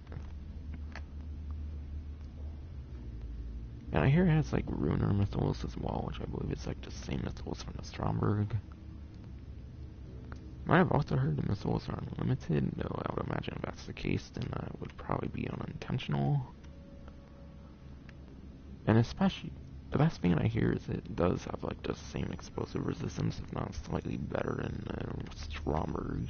And I hear it has like Ruiner missiles as well, which I believe is like the same missiles from the Stromberg. I have also heard the missiles are unlimited, though I would imagine if that's the case, then that would probably be unintentional. And especially, the best thing I hear is it does have like the same explosive resistance, if not slightly better than Stromberg.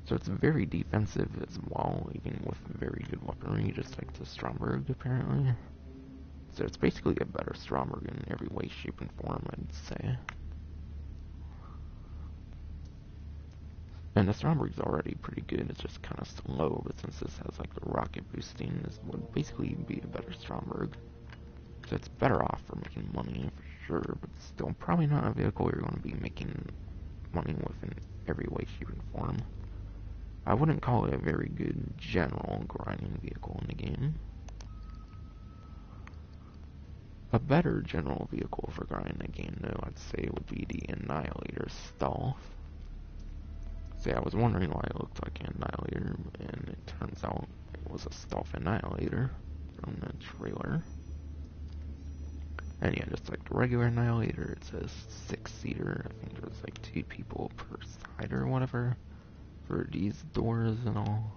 So it's very defensive as well, even with very good weaponry, just like the Stromberg apparently. So it's basically a better Stromberg in every way, shape, and form, I'd say. And the Stromberg's already pretty good, it's just kind of slow, but since this has like the rocket boosting, this would basically be a better Stromberg. So it's better off for making money for sure, but still probably not a vehicle you're going to be making money with in every way, shape, and form. I wouldn't call it a very good general grinding vehicle in the game. A better general vehicle for grinding the game, though, I'd say would be the Annihilator Stealth. So yeah, I was wondering why it looked like an Annihilator, and it turns out it was a Stealth Annihilator from the trailer. And yeah, just like the regular Annihilator, it says 6-seater. I think there's like 2 people per side or whatever for these doors and all.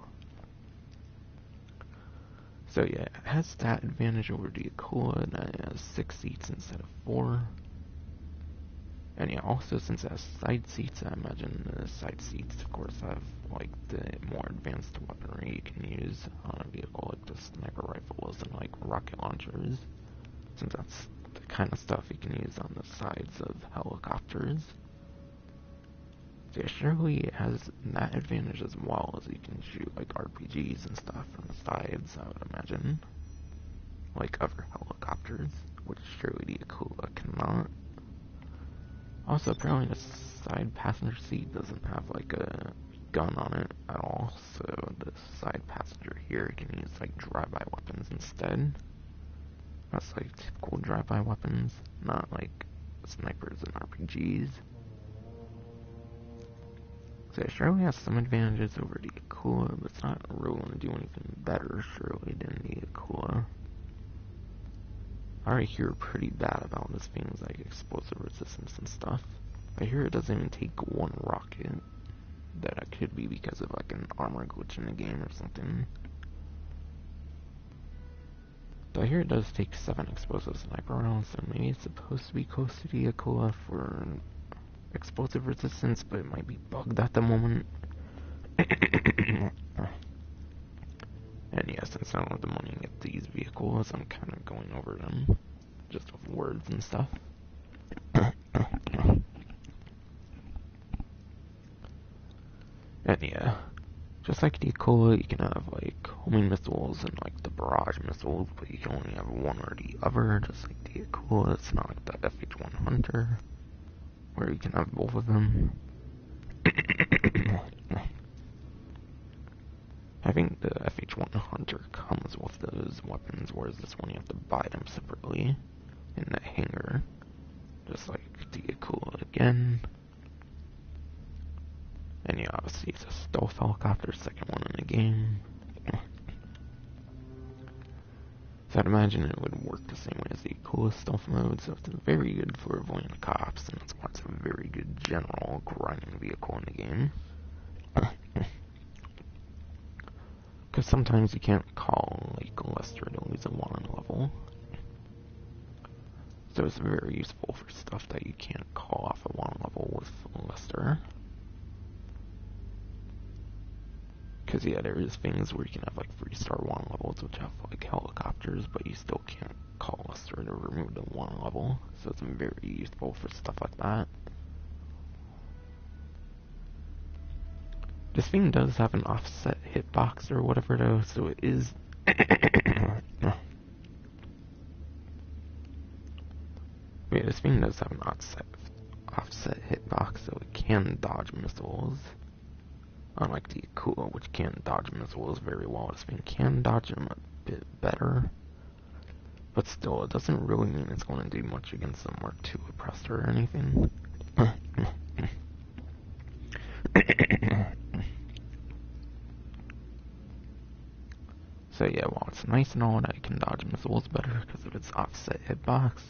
So yeah, it has that advantage over the Aquila that it has 6 seats instead of 4. And yeah, also since it has side seats, I imagine the side seats, of course, have like the more advanced weaponry you can use on a vehicle, like the sniper rifles and like rocket launchers, since that's the kind of stuff you can use on the sides of helicopters. So yeah, surely it has that advantage as well, as you can shoot like RPGs and stuff from the sides, I would imagine, like other helicopters, which surely the Akula cannot. Also, apparently the side passenger seat doesn't have like a gun on it at all, so the side passenger here can use like drive-by weapons instead. That's like typical drive-by weapons, not like snipers and RPGs. So it surely has some advantages over the Akula, but it's not really going to do anything better, surely, than the Akula. I already hear pretty bad about this thing's like explosive resistance and stuff. I hear it doesn't even take one rocket. That could be because of like an armor glitch in the game or something. So I hear it does take 7 explosive sniper rounds, so maybe it's supposed to be close to the Akula for explosive resistance, but it might be bugged at the moment. And yeah, since I don't have the money to get these vehicles, I'm kind of going over them, just with words and stuff. And yeah, just like the Akula, you can have like homing missiles and like the barrage missiles, but you can only have one or the other, just like the Akula. It's not like the FH-1 Hunter, where you can have both of them. Having the FH-1 Hunter comes with those weapons, whereas this one you have to buy them separately in the hangar, just like the Akula again. And yeah, obviously it's a stealth helicopter, second one in the game. So I'd imagine it would work the same way as the Akula stealth mode, so it's very good for avoiding the cops, and that's why it's a very good general grinding vehicle in the game. Because sometimes you can't call like Lester to lose a 1 level. So it's very useful for stuff that you can't call off a 1 level with Lester. Because yeah, there is things where you can have like 3-star 1 levels which have like helicopters, but you still can't call Lester to remove the 1 level. So it's very useful for stuff like that. This thing does have an offset hitbox or whatever though, so it is... Wait, this thing does have an offset hitbox, so it can dodge missiles. Unlike the Akula, which can't dodge missiles very well, this thing can dodge them a bit better. But still, it doesn't really mean it's going to do much against the Mark II oppressor or anything. So yeah, while it's nice and all that it can dodge missiles better because of its offset hitbox,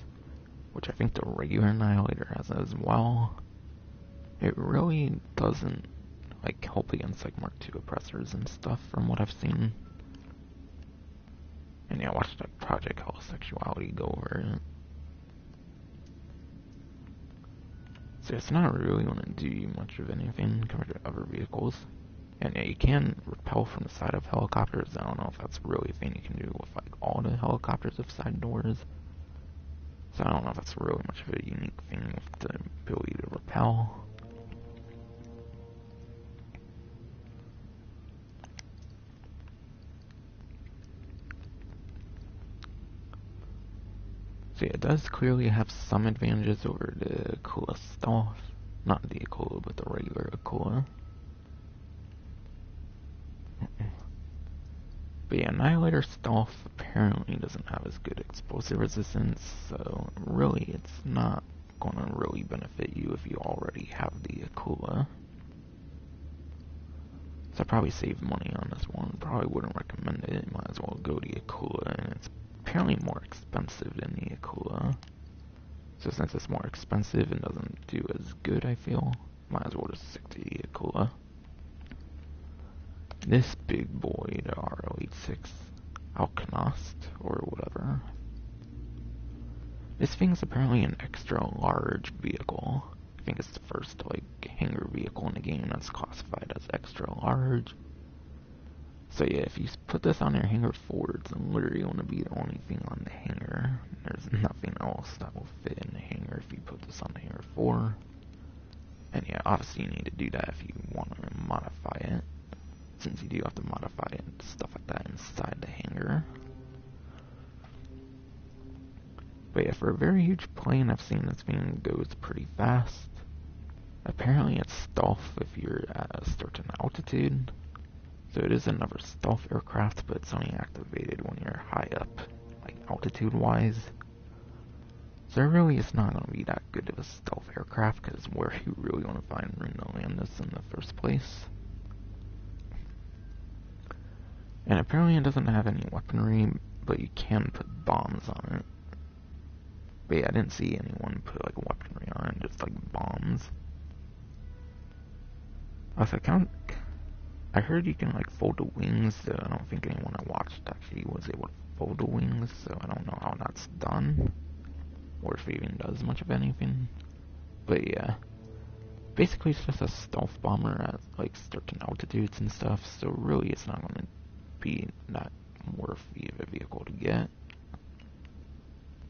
which I think the regular Annihilator has as well, it really doesn't like help against like Mark II oppressors and stuff from what I've seen. And yeah, watch like Project Homosexuality go over it. So it's not really going to do much of anything compared to other vehicles. And yeah, you can rappel from the side of helicopters. I don't know if that's really a thing you can do with like all the helicopters with side doors. So I don't know if that's really much of a unique thing with the ability to rappel. So yeah, it does clearly have some advantages over the Akula stealth. Not the Akula, but the regular Akula. But yeah, Annihilator stealth apparently doesn't have as good explosive resistance, so really it's not gonna really benefit you if you already have the Akula. So I probably save money on this one, probably wouldn't recommend it, might as well go the Akula, and it's apparently more expensive than the Akula. So since it's more expensive and doesn't do as good, I feel, might as well just stick to the Akula. This big boy, the R086 Alcanost, or whatever. This thing's apparently an extra large vehicle. think it's the first like hangar vehicle in the game that's classified as extra large. So yeah, if you put this on your hangar 4, it's literally going to be the only thing on the hangar. There's nothing else that will fit in the hangar if you put this on the hangar 4. And yeah, obviously you need to do that if you want to modify it, since you do have to modify it and stuff like that inside the hangar. But yeah, for a very huge plane, I've seen this thing goes pretty fast. Apparently it's stealth if you're at a certain altitude. So it is another stealth aircraft, but it's only activated when you're high up, like altitude-wise. So really it's not going to be that good of a stealth aircraft, because where you really want to find room to land this in the first place. And apparently it doesn't have any weaponry, but you can put bombs on it. But yeah, I didn't see anyone put like weaponry on it, just like bombs. Also, I heard you can like fold the wings, so I don't think anyone I watched actually was able to fold the wings, so I don't know how that's done, or if it even does much of anything. But yeah, basically it's just a stealth bomber at like certain altitudes and stuff, so really it's not going to be that worthy of a vehicle to get.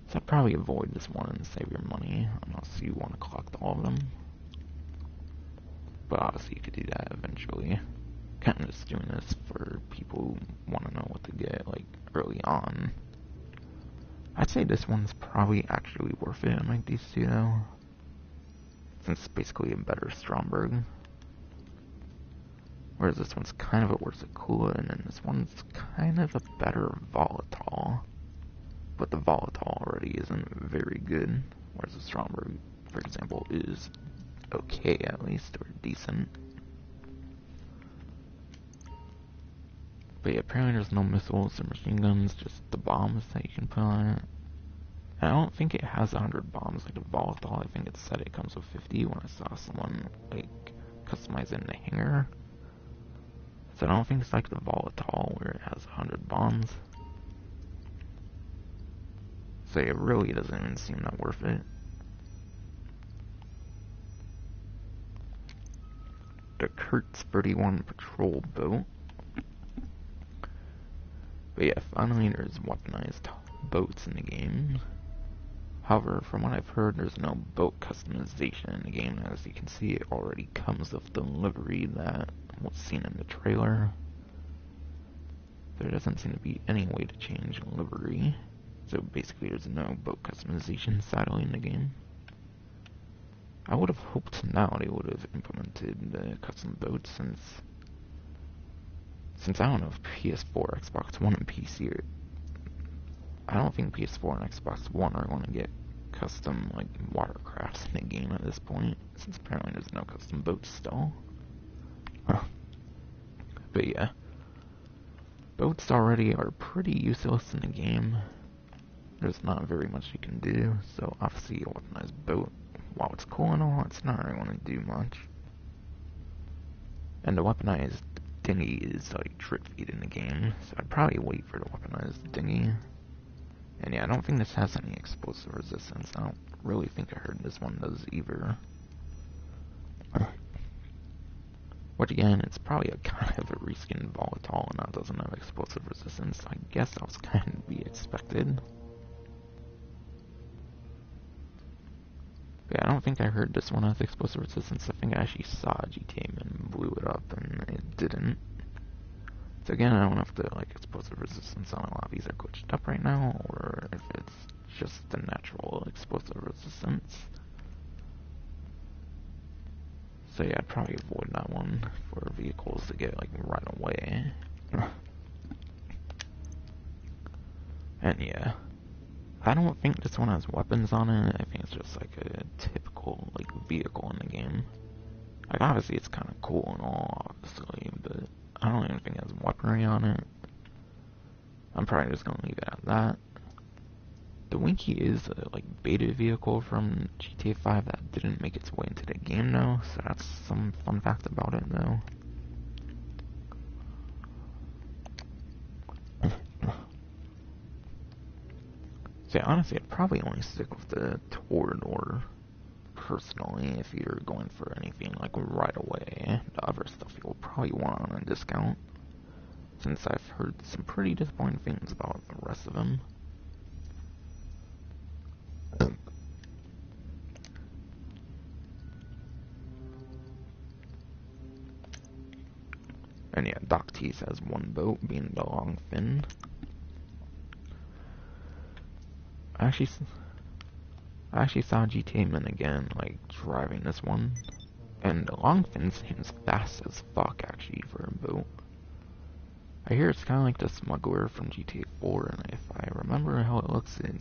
So I'd probably avoid this one and save your money, unless you want to collect all of them. But obviously you could do that eventually. Kind of just doing this for people who want to know what to get, like, early on. I'd say this one's probably actually worth it, unlike these two, though. Since it's basically a better Stromberg. Whereas this one's kind of a worse Akula, and then this one's kind of a better Volatile. But the Volatile already isn't very good, whereas the Stromberg, for example, is okay at least, or decent. But yeah, apparently there's no missiles or machine guns, just the bombs that you can put on it. And I don't think it has 100 bombs like the Volatile. I think it said it comes with 50 when I saw someone like customize it in the hangar. So I don't think it's like the Volatile where it has 100 bombs. So it really doesn't even seem that worth it. The Kurtz 31 patrol boat. But yeah, finally there's weaponized boats in the game. However, from what I've heard, there's no boat customization in the game. As you can see, it already comes with the livery that was seen in the trailer. There doesn't seem to be any way to change livery. So basically there's no boat customization sadly in the game. I would have hoped now they would have implemented the custom boats since I don't know if PS4, Xbox One, and PC are, I don't think PS4 and Xbox One are going to get custom like watercrafts in the game at this point, since apparently there's no custom boats still. But yeah, boats already are pretty useless in the game. There's not very much you can do, so obviously a weaponized boat, while it's cool and all, it's not really going to do much. And the weaponized dinghy is like drip feed in the game, so I'd probably wait for the weaponized dinghy. And yeah, I don't think this has any explosive resistance. I don't really think I heard this one does either. Which again, it's probably a kind of a reskin Volatile and that doesn't have explosive resistance. I guess that was kind of to be expected. But yeah, I don't think I heard this one has explosive resistance. I think I actually saw GTA and blew it up and it didn't. So again, I don't know if the like explosive resistance on a lot of these are glitched up right now, or if it's just the natural explosive resistance. So yeah, I'd probably avoid that one for vehicles to get like right away. And yeah, I don't think this one has weapons on it. I think it's just like a typical like vehicle in the game. Like obviously it's kind of cool and all, obviously, but I don't even think it has weaponry on it. I'm probably just gonna leave it at that. The Winky is a like beta vehicle from GTA 5 that didn't make its way into the game though, so that's some fun fact about it though. So yeah, honestly, I'd probably only stick with the Toreador personally, if you're going for anything like right away, the other stuff you'll probably want on a discount, since I've heard some pretty disappointing things about the rest of them. And yeah, Doc Tease has one boat, being the Longfin. I actually saw GTA Min again, like, driving this one. And the Longfin seems fast as fuck, actually, for a boat. I hear it's kind of like the Smuggler from GTA 4, and if I remember how it looks, it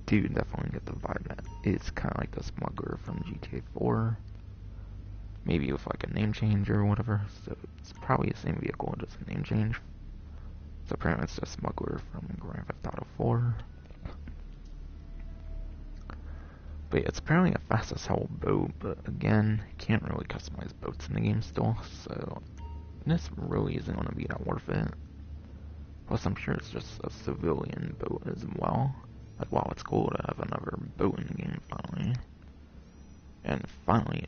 do definitely get the vibe that it's kind of like the Smuggler from GTA 4. Maybe with like a name change or whatever, so it's probably the same vehicle, just a name change. So apparently it's the Smuggler from Grand Theft Auto 4. But yeah, it's apparently a fast as hell boat, but again, you can't really customize boats in the game still, so this really isn't going to be that worth it. Plus I'm sure it's just a civilian boat as well. Like, wow, it's cool to have another boat in the game finally. And finally,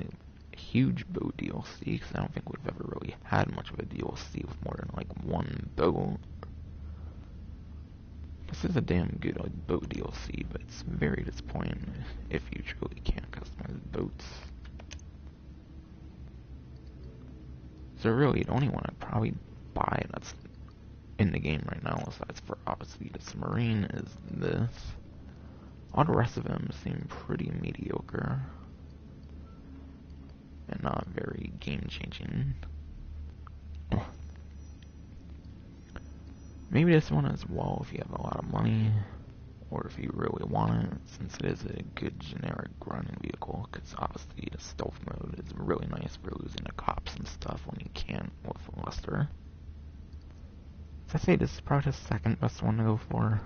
huge boat DLC, because I don't think we've ever really had much of a DLC with more than like one boat. This is a damn good like boat DLC, but it's very disappointing if you truly can't customize boats. So really, the only one I'd probably buy that's in the game right now, besides for obviously the Submarine, is this. All the rest of them seem pretty mediocre. And not very game-changing. Maybe this one as well if you have a lot of money, or if you really want it, since it is a good generic grinding vehicle, because obviously the stealth mode is really nice for losing the cops and stuff when you can't with Lester. So I'd say this is probably the second best one to go for,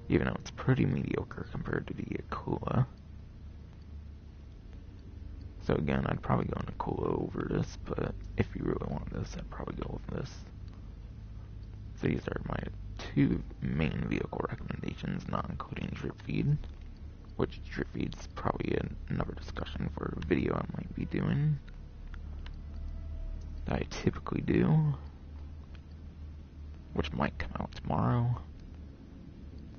even though it's pretty mediocre compared to the Akula. So again, I'd probably go Akula over this, but if you really want this, I'd probably go with this. So these are my two main vehicle recommendations, not including drip feed, which drip feed's probably another discussion for a video I might be doing, that I typically do, which might come out tomorrow.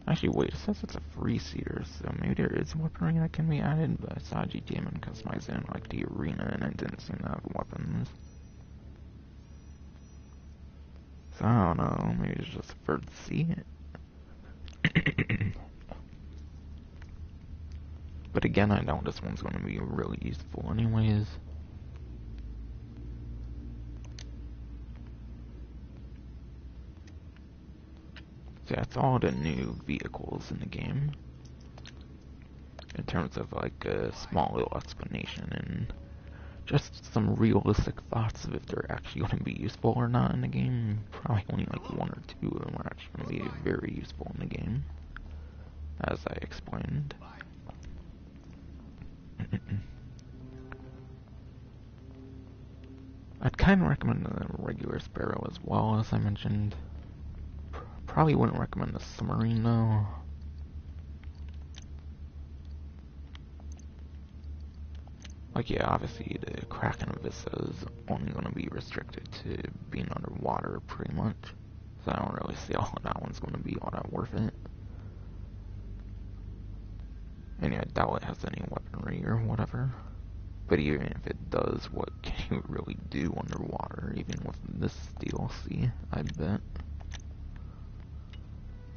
Actually, wait, it says it's a 3-seater, so maybe there is weaponry that can be added, but I saw GTA and customized it in like the arena, and it didn't seem to have weapons. So I don't know, maybe it's just for to see it. But again, I know this one's going to be really useful anyways. So that's all the new vehicles in the game. In terms of like a small little explanation and just some realistic thoughts of if they're actually going to be useful or not in the game. Probably only like one or two of them are actually going to be very useful in the game, as I explained. I'd kind of recommend the regular Sparrow as well, as I mentioned. Probably wouldn't recommend the Submarine though. Like, yeah, obviously the Kraken Vista is only going to be restricted to being underwater, pretty much. So I don't really see how that one's going to be all that worth it. And yeah, I doubt it has any weaponry or whatever. But even if it does, what can you really do underwater, even with this DLC, I bet.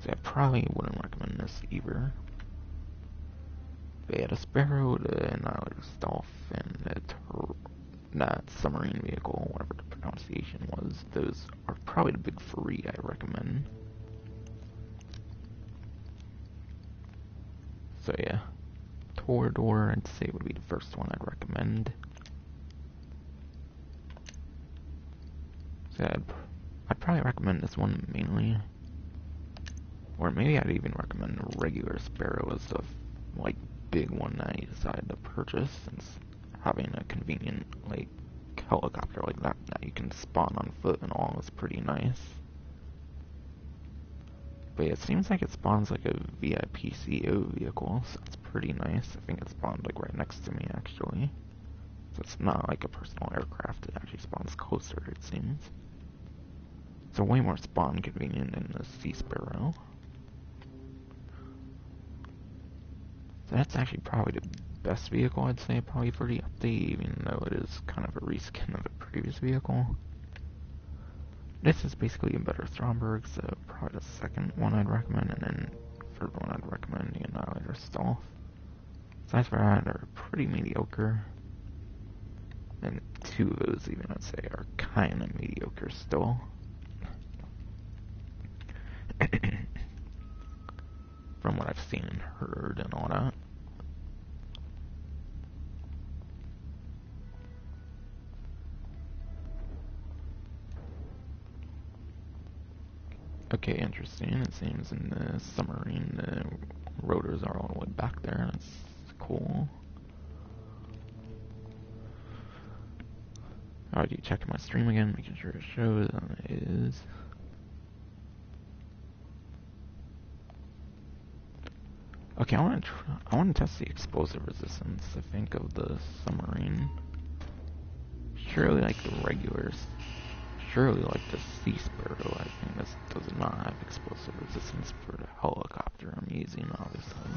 So I probably wouldn't recommend this either. But yeah, the Sparrow, the Annihilator Stealth, and that Submarine vehicle, whatever the pronunciation was, those are probably the big three I recommend. So yeah, Torador, I'd say would be the first one I'd recommend. So I'd probably recommend this one mainly. Or maybe I'd even recommend a regular Sparrow as the like big one that I decided to purchase, since having a convenient like helicopter like that you can spawn on foot and all is pretty nice. But yeah, it seems like it spawns like a VIP CO vehicle, so it's pretty nice. I think it spawned like right next to me actually. So it's not like a personal aircraft, it actually spawns closer, it seems. So way more spawn convenient than the Sea Sparrow. So that's actually probably the best vehicle I'd say probably for the update, even though it is kind of a reskin of the previous vehicle. This is basically a better Stromberg, so probably the second one I'd recommend, and then third one I'd recommend the Annihilator Stealth. Besides for that, are pretty mediocre. And two of those even I'd say are kind of mediocre still. From what I've seen and heard and all that. Okay, interesting. It seems in the Submarine the rotors are all the way back there. That's cool. Alright, checking my stream again, making sure it shows. It is. Okay, I want to test the explosive resistance. I think of the Submarine. Surely like the regulars. Surely like the Sea Sparrow. I think this does not have explosive resistance for the helicopter I'm using, obviously.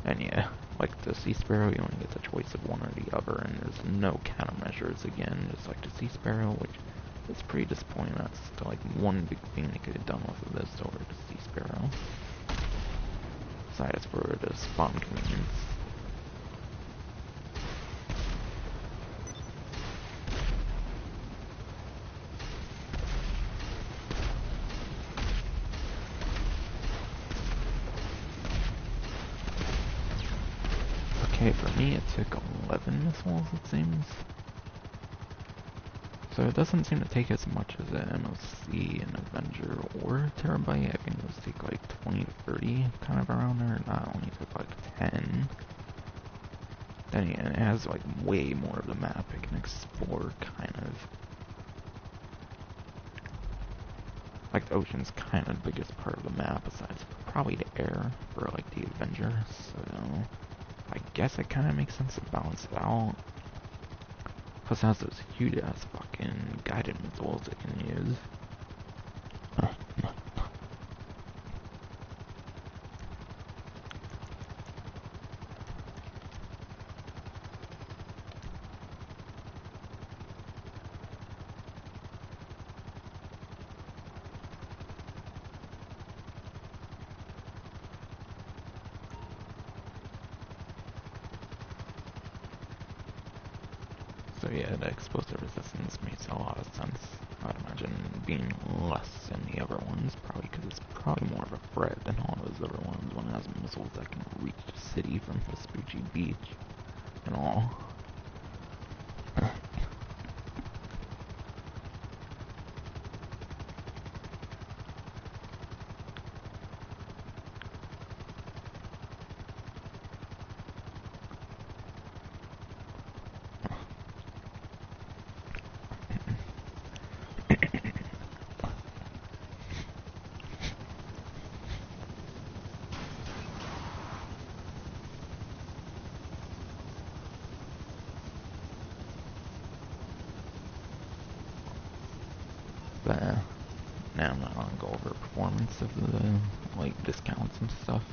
And yeah, like the Sea Sparrow, you only get the choice of one or the other, and there's no countermeasures again, just like the Sea Sparrow, which is pretty disappointing. That's still like one big thing they could have done with this over the Sea Sparrow. Besides for the spawn convenience. Okay, for me it took 11 missiles, it seems. So it doesn't seem to take as much as an MOC, an Avenger, or a Terabyte. I think those take like 20 to 30, kind of around there. That only took like 10. Then yeah, it has like way more of the map it can explore, kind of. Like the ocean's kind of the biggest part of the map, besides probably the air for like the Avenger. So I guess it kind of makes sense to balance it out. Plus it has those huge ass fucking guided missiles it can use. So yeah, the explosive resistance makes a lot of sense. I'd imagine being less than the other ones, probably because it's probably more of a threat than all those other ones. One has missiles that can reach the city from Vespucci Beach and all. But now I'm not gonna go over performance of the like discounts and stuff.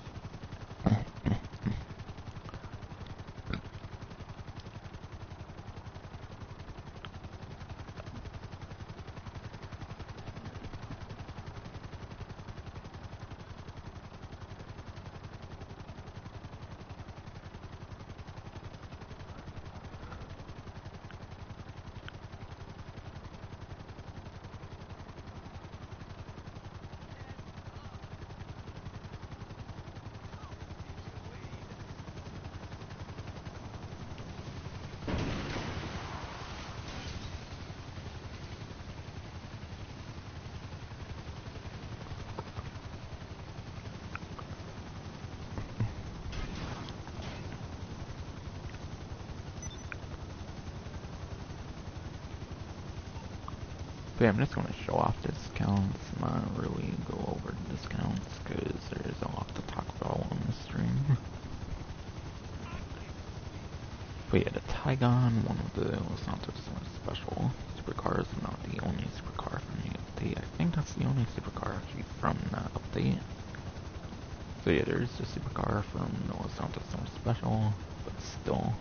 But yeah, I'm just going to show off discounts, not really go over discounts, because there's a lot to talk about on the stream. But yeah, the Tygon, one of the Los Santos special supercars, not the only supercar from the update. I think that's the only supercar actually from that update. So yeah, there's the supercar from the Los Santos special, but still,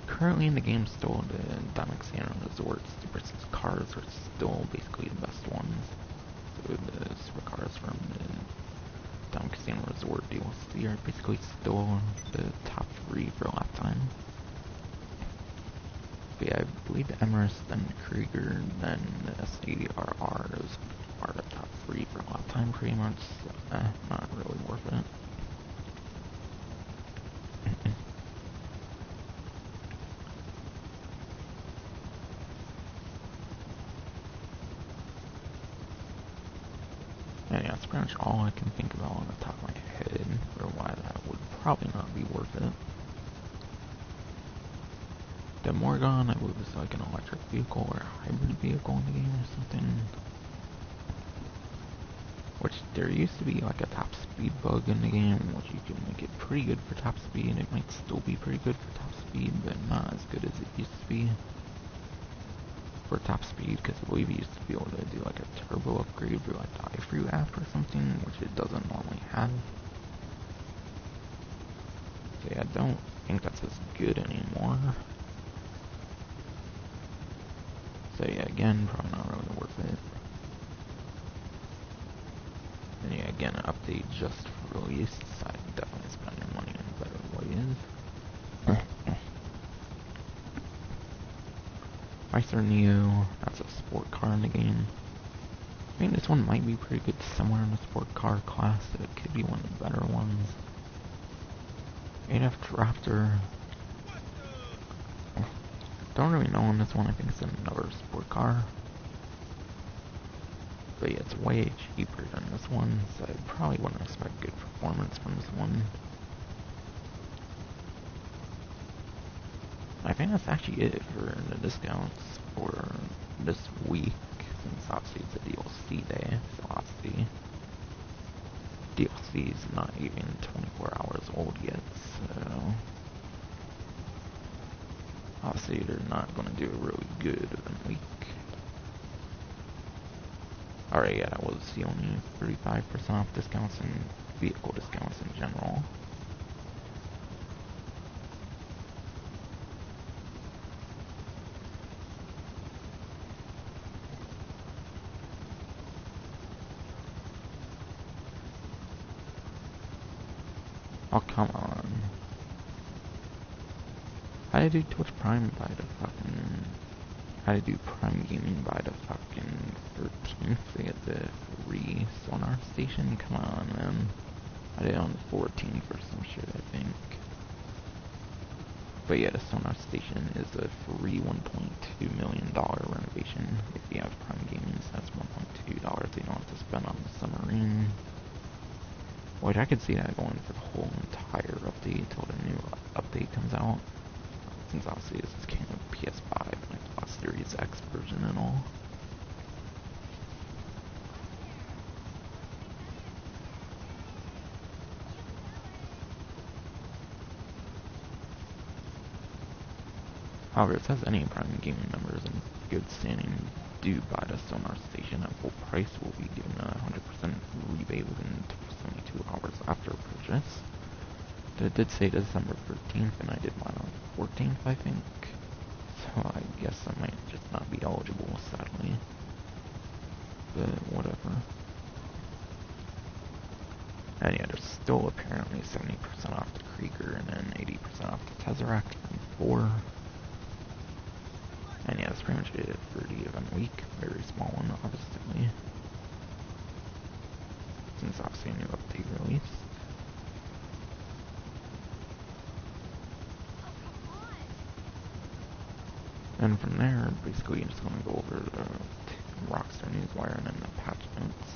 currently in the game, still the Diamond Casino Resort Super 6 cars are still basically the best ones. So the supercars from the Diamond Casino Resort DLC are basically still the top 3 for lap time. But yeah, I believe the Emirates, then the Krieger, then the S80RRs are the top 3 for lap time pretty much. So, not really worth it. And yeah, that's pretty much all I can think about on the top of my head for why that would probably not be worth it. The Morgan, I believe, is like an electric vehicle or hybrid vehicle in the game or something. Which there used to be like a top speed bug in the game, which you can make it pretty good for top speed, and it might still be pretty good for top speed, but not as good as it used to be for top speed, because I believe you used to be able to do like a turbo upgrade for like the iFruit app or something, which it doesn't normally have. So yeah, I don't think that's as good anymore. So yeah, again, probably not really worth it. And yeah, again, an update just released, so I'd definitely spend your money in better ways. Meister Neo, that's a sport car in the game. I mean, this one might be pretty good somewhere in the sport car class, so it could be one of the better ones. AF Raptor. Don't really know on this one, I think it's another sport car. But yeah, it's way cheaper than this one, so I probably wouldn't expect good performance from this one. I think that's actually it for the discounts for this week, since obviously it's a DLC day, so obviously DLC is not even 24 hours old yet, so obviously they're not going to do a really good week. Alright, yeah, that was the only 35% off discounts and vehicle discounts in general. Oh, come on. How did I do Twitch Prime by the fucking... How did I do Prime Gaming by the fucking 13th to get the free sonar station? Come on, man. I did it on the 14th or some shit, I think. But yeah, the sonar station is a free $1.2 million renovation if you have Prime Gaming, so that's $1.2 you don't have to spend on the Submarine. Which I could see that going for the whole entire update until the new update comes out. Since obviously this is kind of PS5 and Xbox Series X version and all. However, it says any Prime Gaming members in good standing do buy the sonar station at full price will be given a 100% rebate within 72 hours after purchase. But it did say December 13th, and I did mine on the 14th, I think. So I guess I might just not be eligible, sadly. But whatever. And yeah, there's still apparently 70% off the Krieger, and then 80% off the Tesseract and 4. And yeah, that's pretty much it for the event week. Very small one, obviously. Since obviously a new update released. And from there, basically, I'm just going to go over the Rockstar Newswire and then the patch notes.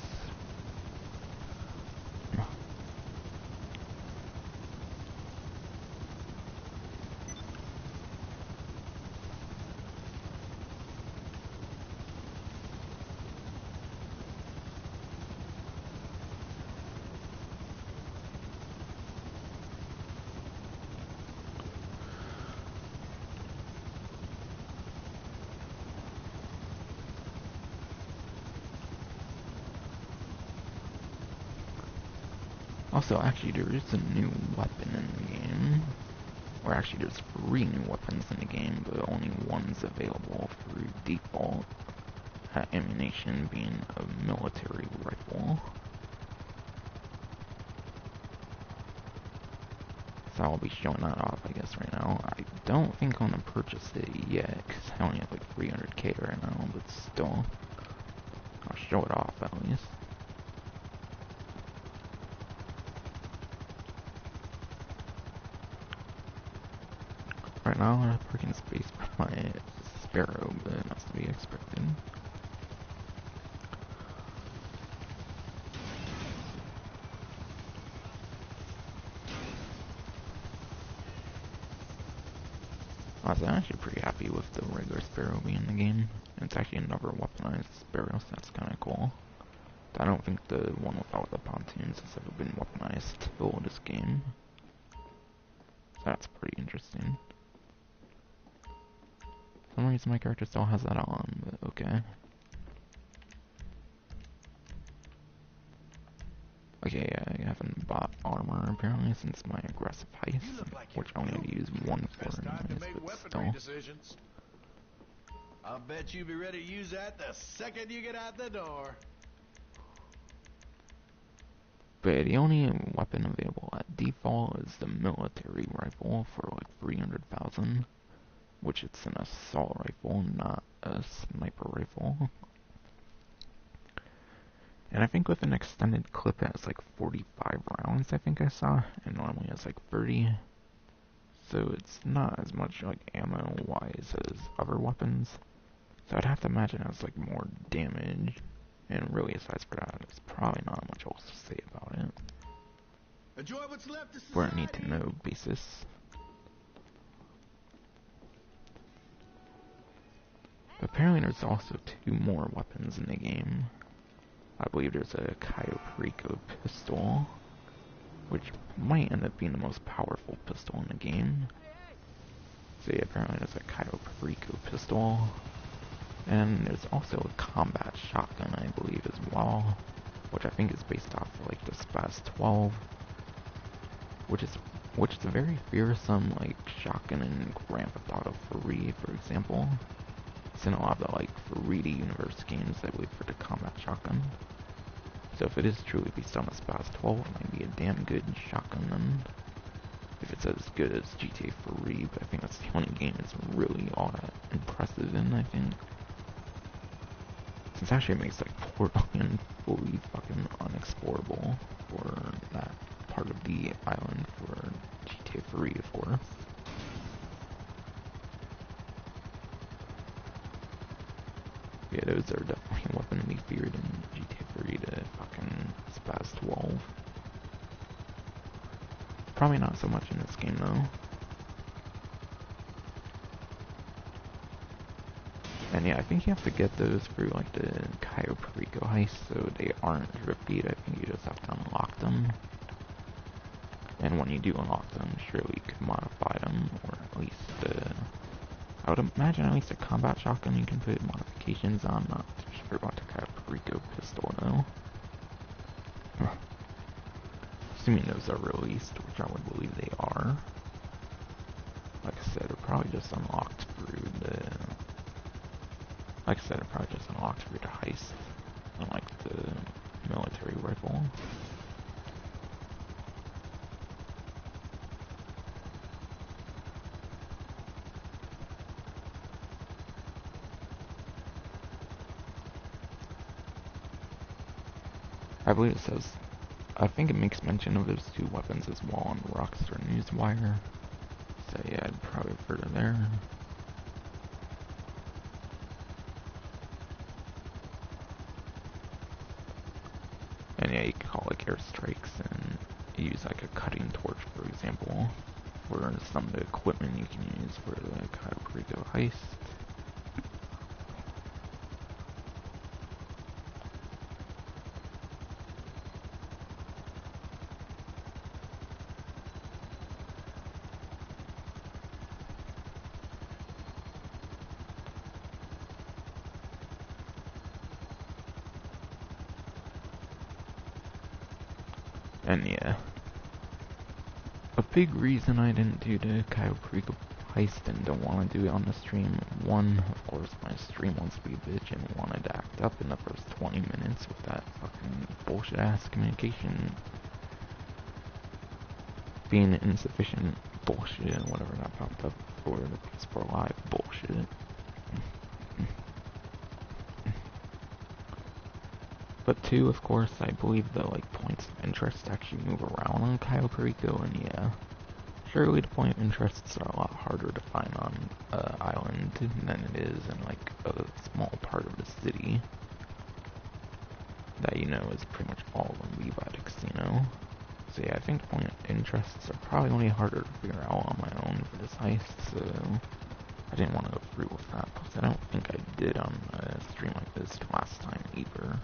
Also, actually, there is a new weapon in the game. Or actually, there's 3 new weapons in the game, but only one's available through default. Ammunition being a military rifle. So I'll be showing that off, I guess, right now. I don't think I'm gonna purchase it yet, because I only have like 300k right now, but still, I'll show it off at least. Right now, I'm parking space for my Sparrow, but that's to be expected. I was actually pretty happy with the regular Sparrow being in the game. It's actually another weaponized Sparrow, so that's kind of cool. I don't think the one without the pontoons has ever been weaponized till this game. So that's pretty interesting. For some reason my character still has that on, but okay. Okay, yeah, I haven't bought armor apparently since my aggressive heist, which I only use one for anyways, but still. I'll bet you'll be ready to use that the second you get out the door. But the only weapon available at default is the military rifle for like 300,000, which it's an assault rifle, not a sniper rifle. And I think with an extended clip it has like 45 rounds, I think I saw, and normally has like 30. So it's not as much like ammo wise as other weapons. So I'd have to imagine it has like more damage. And really aside for that, there's probably not much else to say about it. Enjoy what's left of For a need to know basis. Apparently there's also 2 more weapons in the game. I believe there's a Cayo Perico pistol, which might end up being the most powerful pistol in the game. So yeah, apparently there's a Cayo Perico pistol. And there's also a combat shotgun, I believe, as well, which I think is based off of, like the Spaz 12, which is a very fearsome like shotgun in Grand Theft Auto 3, for example. It's in a lot of the like 3D universe games, I believe, for the combat shotgun. So if it is truly based on a Spaz 12, it might be a damn good shotgun then. If it's as good as GTA 3, but I think that's the only game it's really all that impressive in, I think. Since actually it makes like Portland fully fucking unexplorable for that part of the island for GTA 3, of course. Yeah, those are definitely a weapon to be feared in GTA 3 to fucking Spaz 12. Probably not so much in this game though. And yeah, I think you have to get those through like the Cayo Perico heist, so they aren't repeat. I think you just have to unlock them. And when you do unlock them, surely you could modify them, or at least, I would imagine at least a combat shotgun you can put modifications on. Not too sure about the Cayo Perico pistol though. Assuming those are released, which I would believe they are. Like I said, they're probably just unlocked through the... Like I said, they're probably just unlocked through the heist, unlike the military rifle. I believe it says, I think it makes mention of those 2 weapons as well on Rockstar Newswire. So yeah, I'd probably refer to there. And yeah, you can call like airstrikes and use like a cutting torch, for example, for some of the equipment you can use for the Cayo Perico heist. And yeah, a big reason I didn't do the Cayo Perico Heist and don't want to do it on the stream, one, of course, my stream wants to be a bitch and wanted to act up in the first 20 minutes with that fucking bullshit-ass communication being insufficient bullshit and whatever that popped up for the PS4 Live bullshit. But two, of course, I believe the like points of interest actually move around on Cayo Perico, and yeah, surely the point of interests are a lot harder to find on island than it is in like a small part of the city that you know is pretty much all going to be by the casino. So yeah, I think point of interests are probably going to be harder to figure out on my own for this heist, so I didn't want to go through with that, plus I don't think I did on a stream like this last time either.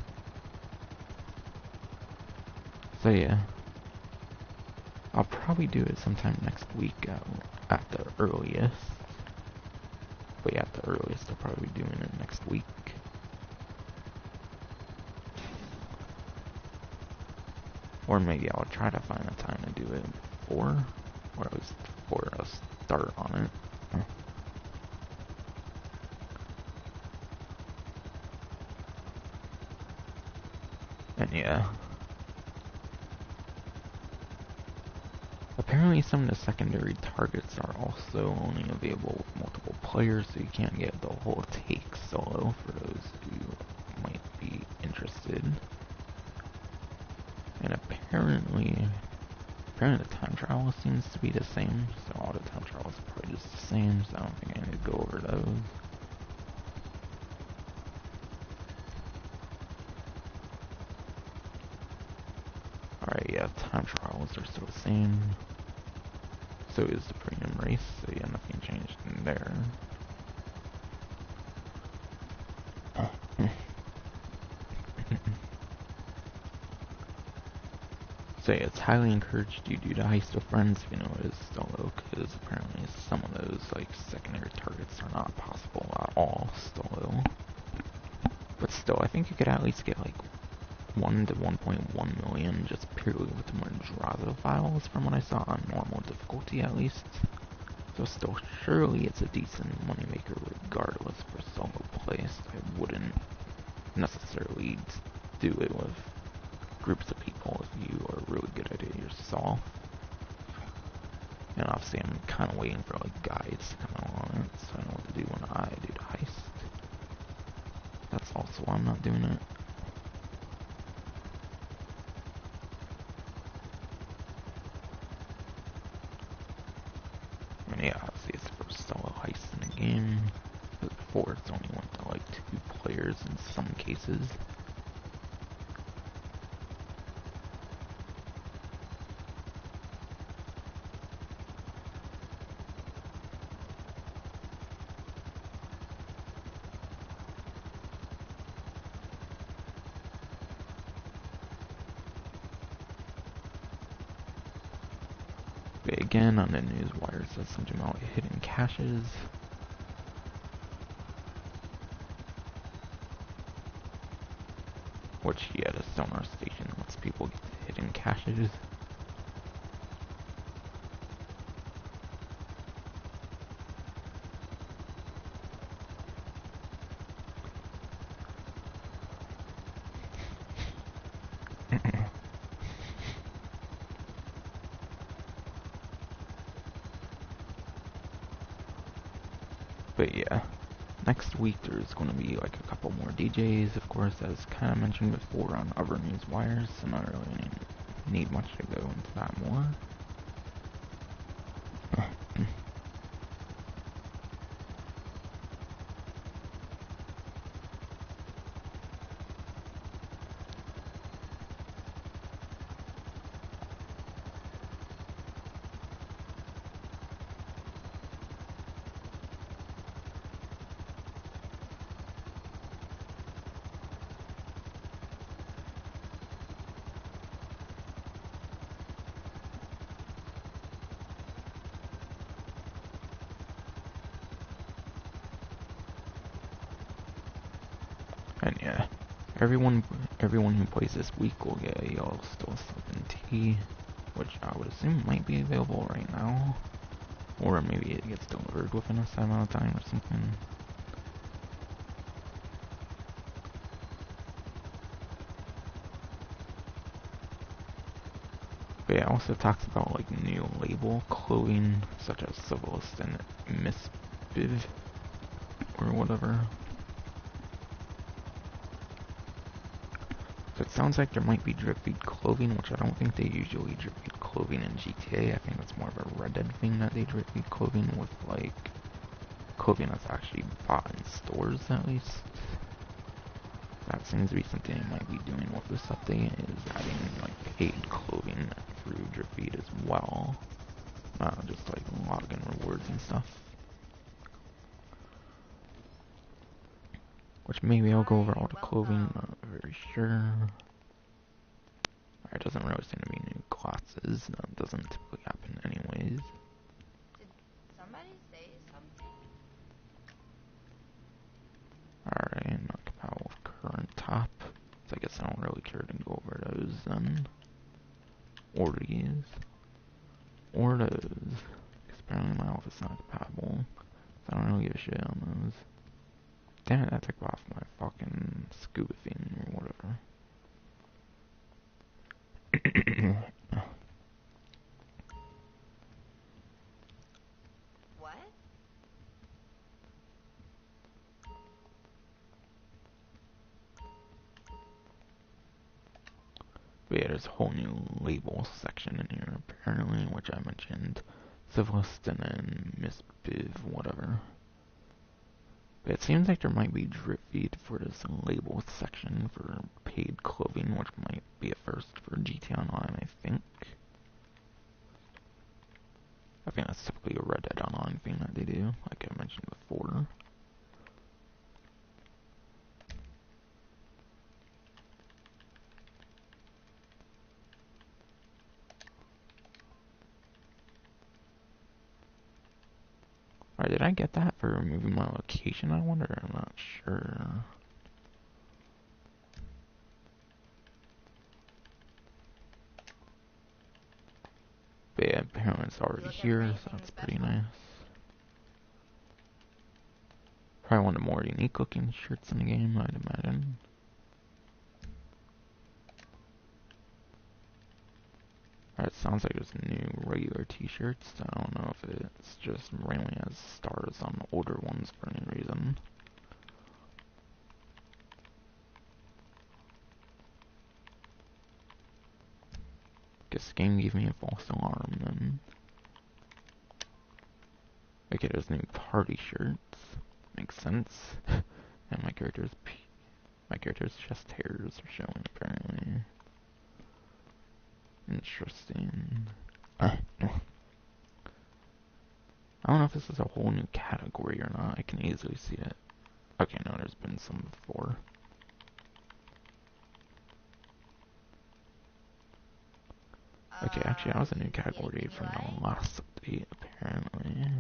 So yeah, I'll probably do it sometime next week at the earliest. But yeah, at the earliest I'll probably be doing it next week. Or maybe I'll try to find a time to do it before, or at least before I'll start on it. And yeah. Apparently some of the secondary targets are also only available with multiple players, so you can't get the whole take solo for those who might be interested. And apparently the time travel seems to be the same, so all the time travels are probably just the same, so I don't think I need to go over those. Alright, yeah, time trials are still the same. So is the premium race, so yeah, nothing changed in there. So yeah, it's highly encouraged you do the heist with friends if you know it is solo, because apparently some of those like secondary targets are not possible at all solo. But still, I think you could at least get like 1 to 1.1 million just purely with the Madrazo files from what I saw on normal difficulty at least. So still, surely it's a decent moneymaker regardless for solo play, so I wouldn't necessarily do it with groups of people if you are really good at it yourself. And obviously I'm kind of waiting for like guides to come out on it, so I know what to do when I do the heist. That's also why I'm not doing it. And yeah, obviously it's the first solo heist in the game, but before it's only went to like 2 players in some cases. But again, on the news wire it says something about hidden caches. Which, yeah, the sonar station lets people get the hidden caches. But yeah, next week there's going to be like a couple more DJs, of course, as kind of mentioned before on other news wires, so not really need much to go into that more. And yeah, everyone everyone who plays this week will get a yellow still something tea, which I would assume might be available right now. Or maybe it gets delivered within a certain amount of time or something. But yeah, it also talks about like new label clothing, such as Civilist and Miss Biv, or whatever. So it sounds like there might be drip feed clothing, which I don't think they usually drip feed clothing in GTA. I think that's more of a Red Dead thing that they drip feed clothing with, like, clothing that's actually bought in stores, at least. That seems to be something they might be doing with this update, is adding, like, paid clothing through drip feed as well. Not just, like, login rewards and stuff. Which maybe I'll go over all the clothing, not very sure. It doesn't really seem to be new classes. That doesn't typically happen anyways. Did somebody say something? Alright, not compatible with current top. So I guess I don't really care to go over those then. Or these. Or those. Because apparently my office is not compatible. So I don't really give a shit on those. Damn it, that took off my fucking scuba thing or whatever. What? But yeah, there's a whole new label section in here apparently, which I mentioned. Civilist and then Miss Biv, whatever. But it seems like there might be drip feed for this label section for paid clothing, which might be a first for GTA Online, I think. I think that's typically a Red Dead Online thing that they do, like I mentioned before. Alright, did I get that for removing my location, I wonder? I'm not sure. But yeah, apparently it's already here, so that's pretty nice. Probably one of the more unique looking shirts in the game, I'd imagine. Alright, it sounds like there's new regular t-shirts. I don't know if it's just randomly has stars on older ones for any reason. Guess the game gave me a false alarm then. Okay, there's new party shirts. Makes sense. And my character's chest hairs are showing apparently. Interesting. I don't know if this is a whole new category or not. I can easily see it. Okay, no, there's been some before. Okay, actually, that was a new category from the last update, apparently.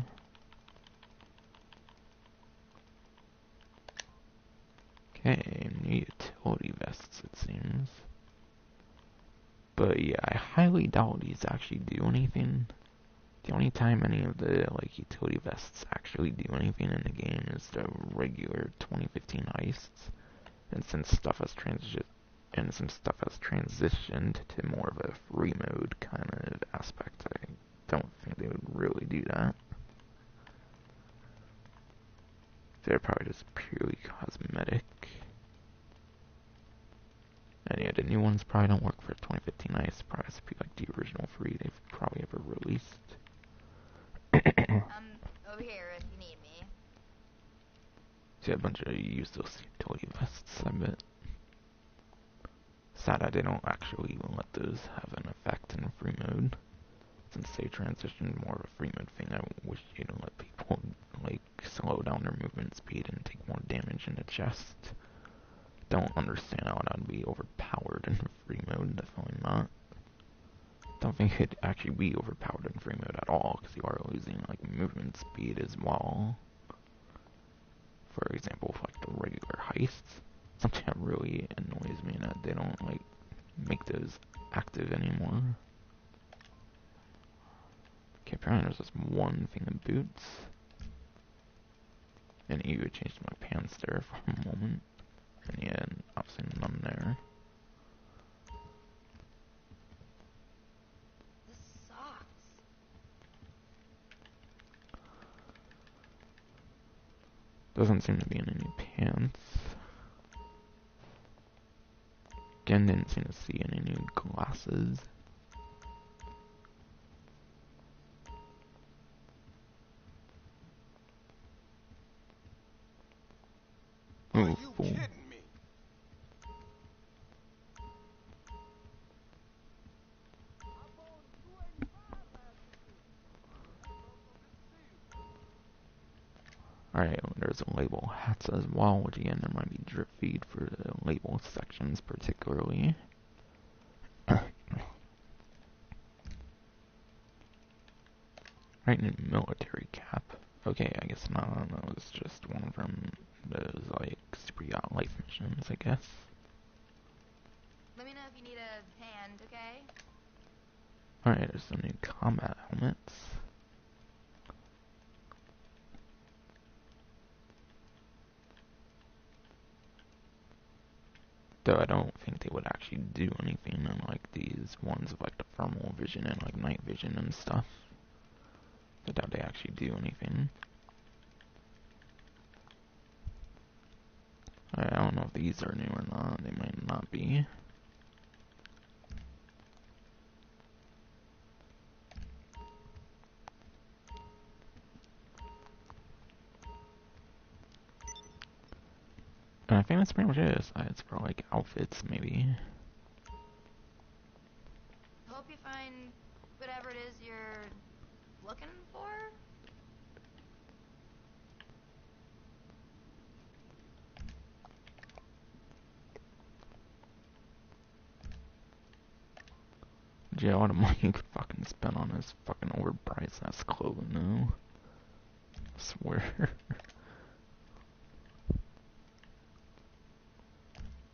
Okay, new utility vests, it seems. But yeah, I highly doubt these actually do anything. The only time any of the like utility vests actually do anything in the game is the regular 2015 heists. And since stuff has transitioned to more of a free mode kind of aspect, I don't think they would really do that. They're probably just purely cosmetic. And yeah, the new ones probably don't work for 2015 ice. Probably has to be like the original free they've probably ever released. Over here if you need me. See a bunch of useless utility vests, I bet. Sad that they don't actually even let those have an effect in free mode. Since they transitioned more of a free mode thing, I wish you'd let people like slow down their movement speed and take more damage in the chest. Don't understand how that would be overpowered in free mode, definitely not. Don't think it'd actually be overpowered in free mode at all, because you are losing like movement speed as well. For example, with like the regular heists. something that really annoys me that they don't like make those active anymore. Okay, apparently there's just one thing in boots. And you changed my pants there for a moment. And yeah, obviously none there. This sucks. Doesn't seem to be in any pants. Again, didn't seem to see any new glasses. Are Oh, you fool. kidding me? Alright, there's a label hats as well, which again, there might be drip feed for the label sections particularly. Right, military cap. Okay, I guess not. That was just one from those, like, super yacht life missions, I guess. Let me know if you need a hand, okay? Alright, there's some new combat helmets. Though I don't think they would actually do anything unlike these ones of, like, the thermal vision and, like, night vision and stuff. I doubt they actually do anything. I don't know if these are new or not. They might not be. And I think that's pretty much it. It's for, like, outfits, maybe. Hope you find whatever it is you're looking for. Gee, a lot of money you could fucking spend on this fucking overpriced ass clothing, though. I swear.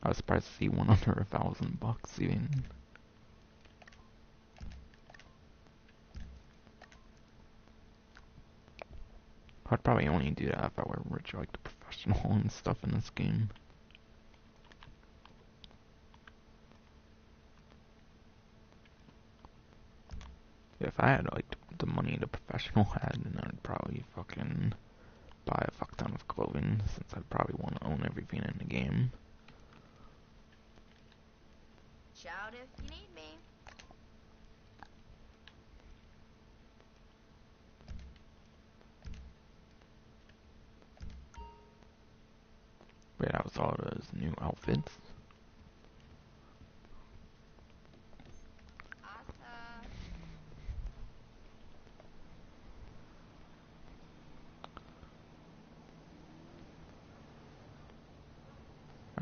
I was surprised to see one under $1,000 even. I'd probably only do that if I were rich, like the professional and stuff in this game. If I had like the money the professional had, then I'd probably fucking buy a fuck ton of clothing, since I'd probably want to own everything in the game. Shout if you need me. But that was all those new outfits. Asa.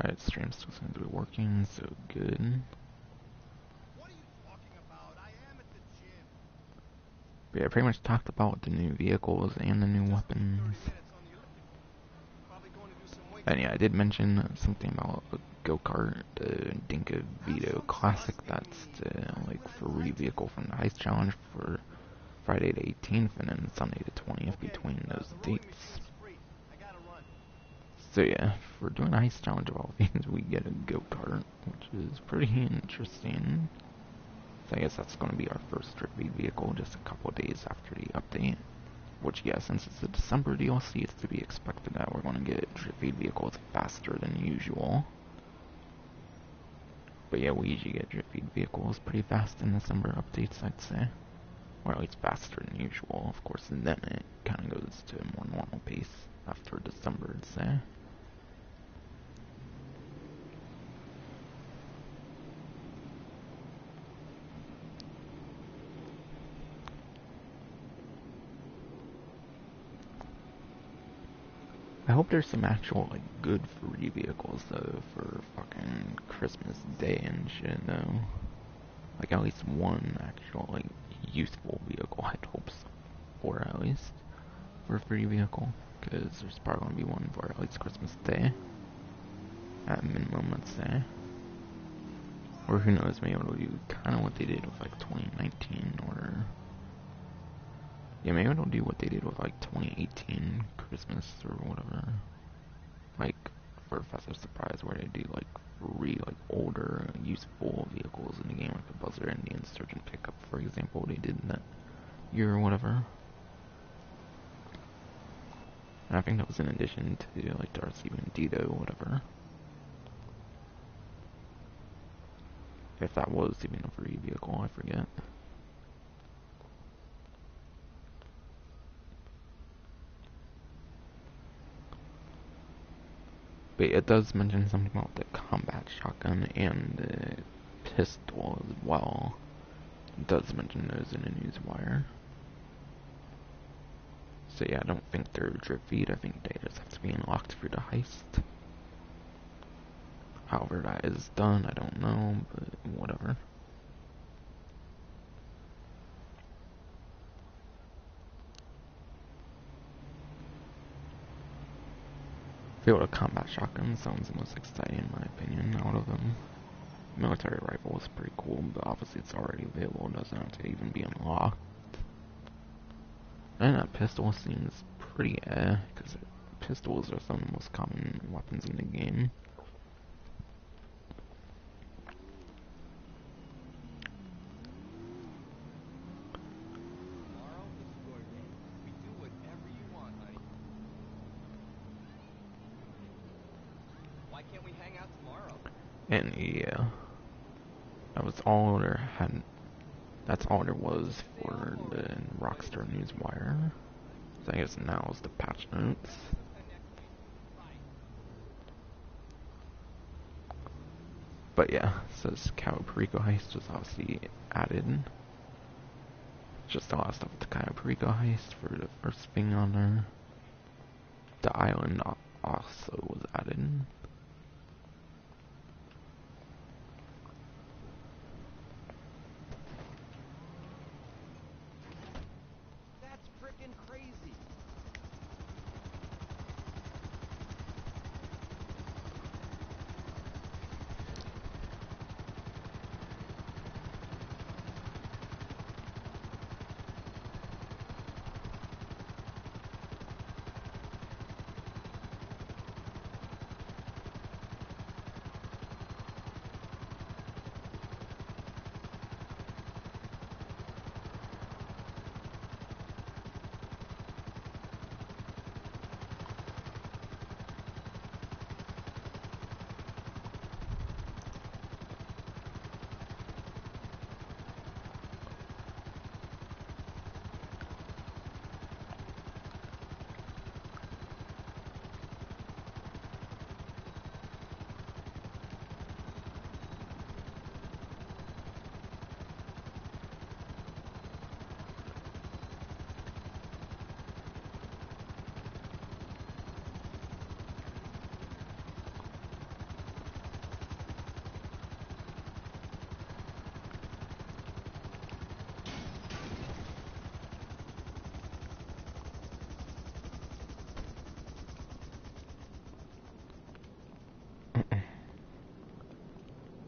Alright, stream still seems to be working, so good. What are you talking about? I am at the gym. But yeah, I pretty much talked about the new vehicles and the new weapons. 30 minutes on the elliptical. Probably going to do some weight. And yeah, I did mention something about a go-kart, the Dinka Vito Classic. That's the like free vehicle from the Heist Challenge for Friday the 18th and then Sunday the 20th between those dates. So yeah, if we're doing a Heist Challenge of all things, we get a go-kart, which is pretty interesting. So I guess that's going to be our first trip vehicle just a couple of days after the update. Which, yeah, since it's a December DLC, it's to be expected that we're going to get trip vehicles faster than usual. But yeah, we usually get drip feed vehicles pretty fast in December updates, I'd say. Or at least faster than usual. Of course, and then it kind of goes to a more normal pace after December, I'd say. I hope there's some actual, like, good free vehicles, though, for fucking Christmas Day and shit, though. Like, at least one actual, like, useful vehicle, I'd hope so. For at least. For a free vehicle. Because there's probably going to be one for at least Christmas Day. At minimum, let's say. Or who knows, maybe it'll do kind of what they did with like 2019, or yeah, maybe it'll do what they did with like 2018 Christmas or whatever. Like for Festive Surprise, where they do like like older, useful vehicles in the game, like the Buzzer and the Insurgent Pickup, for example. They did in that year or whatever. And I think that was in addition to like Darcy and Dito or whatever. If that was even a free vehicle, I forget. But it does mention something about the combat shotgun and the pistol as well. It does mention those in the newswire. So yeah, I don't think they're drip feed. I think they just have to be unlocked through the heist. However that is done, I don't know, but whatever. Field of combat shotgun sounds the most exciting in my opinion out of them. Military rifle is pretty cool, but obviously it's already available, it doesn't have to even be unlocked. And that pistol seems pretty because pistols are some of the most common weapons in the game. Tomorrow is your day. We do whatever you want, honey. Why can't we hang out tomorrow? And yeah, that was all there had. That's all there was for the Rockstar Newswire. So I guess now is the patch notes. But yeah, it says Cayo Perico Heist was obviously added. Just a lot of stuff with the Cayo Perico Heist for the first thing on there. The island also was added. That's frickin' crazy.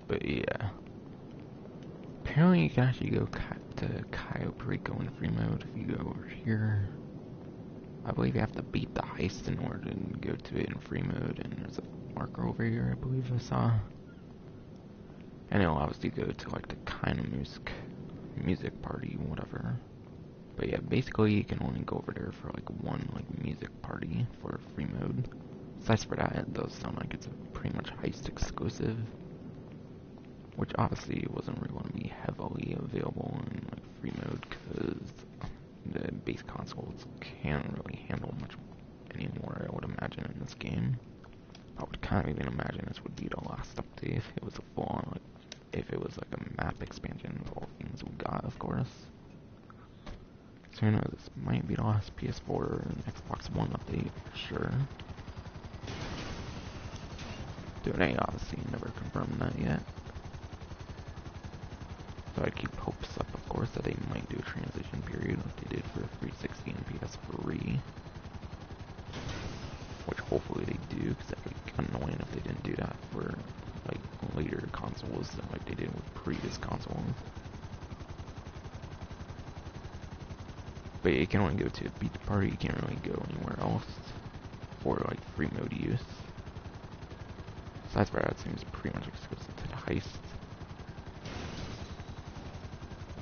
But yeah. Apparently you can actually go to Cayo Perico in free mode if you go over here. I believe you have to beat the heist in order to go to it in free mode, and there's a marker over here I believe I saw. And it'll obviously go to like the kind of music party, whatever. But yeah, basically you can only go over there for like one like music party for free mode. Besides for that, it does sound like it's a pretty much heist exclusive. Which obviously wasn't really going to be heavily available in like free mode because the base consoles can't really handle much anymore, I would imagine, in this game. I would kind of even imagine this would be the last update if it was a full-on, like, if it was like a map expansion of all things we got, of course. So who knows, this might be the last PS4 and Xbox One update for sure. Dude, they obviously never confirmed that yet. So I'd keep hopes up, of course, that they might do a transition period like they did for 360 and PS3. which hopefully they do, because that'd be annoying if they didn't do that for like later consoles, like they did with previous consoles. But you can only go to a beach party, you can't really go anywhere else for like free mode use. Besides for that, it seems pretty much exclusive to the heist.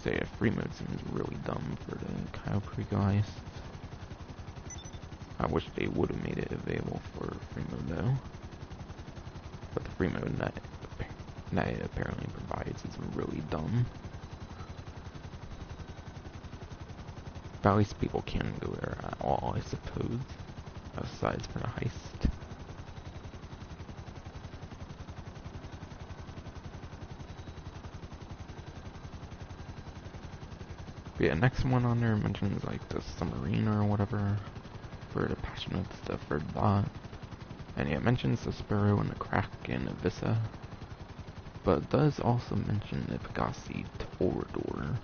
So yeah, free mode seems really dumb for the Cayo Perico Heist. I wish they would have made it available for free mode though. But the free mode that it apparently provides is really dumb. But at least people can go there at all, I suppose. Aside from the heist. But yeah, next one on there mentions like the Submarine or whatever for the passionate stuff for that. And yeah, it mentions the Sparrow and the Crack and the Visa. But it does also mention the Pegasi Torador.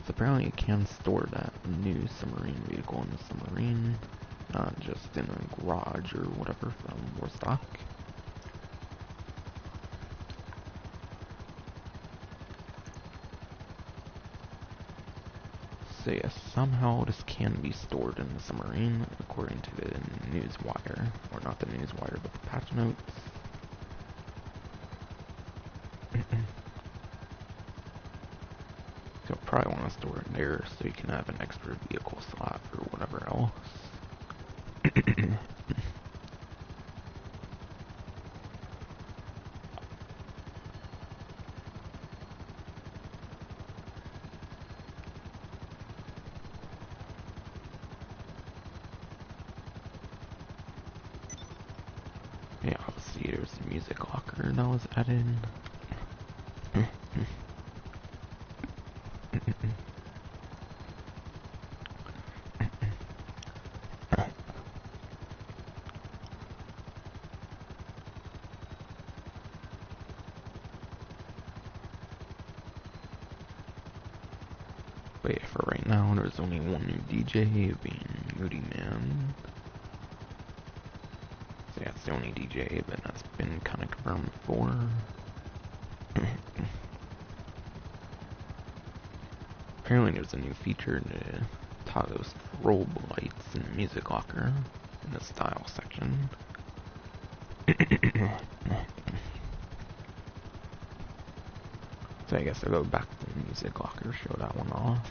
So apparently you can store that new submarine vehicle in the submarine, not just in a garage or whatever from Warstock. So yeah, somehow this can be stored in the submarine, according to the newswire. Or not the newswire, but the patch notes. So you'll probably want to store it there so you can have an extra vehicle slot for whatever else. Yeah, obviously there's a music locker that was added. But yeah, for right now, there's only one new DJ, being Moody Man. So yeah, it's the only DJ, but that's been kind of confirmed before. Apparently there's a new feature to toggle strobe lights in the music locker in the style section. So I guess I'll go back to the music locker, show that one off.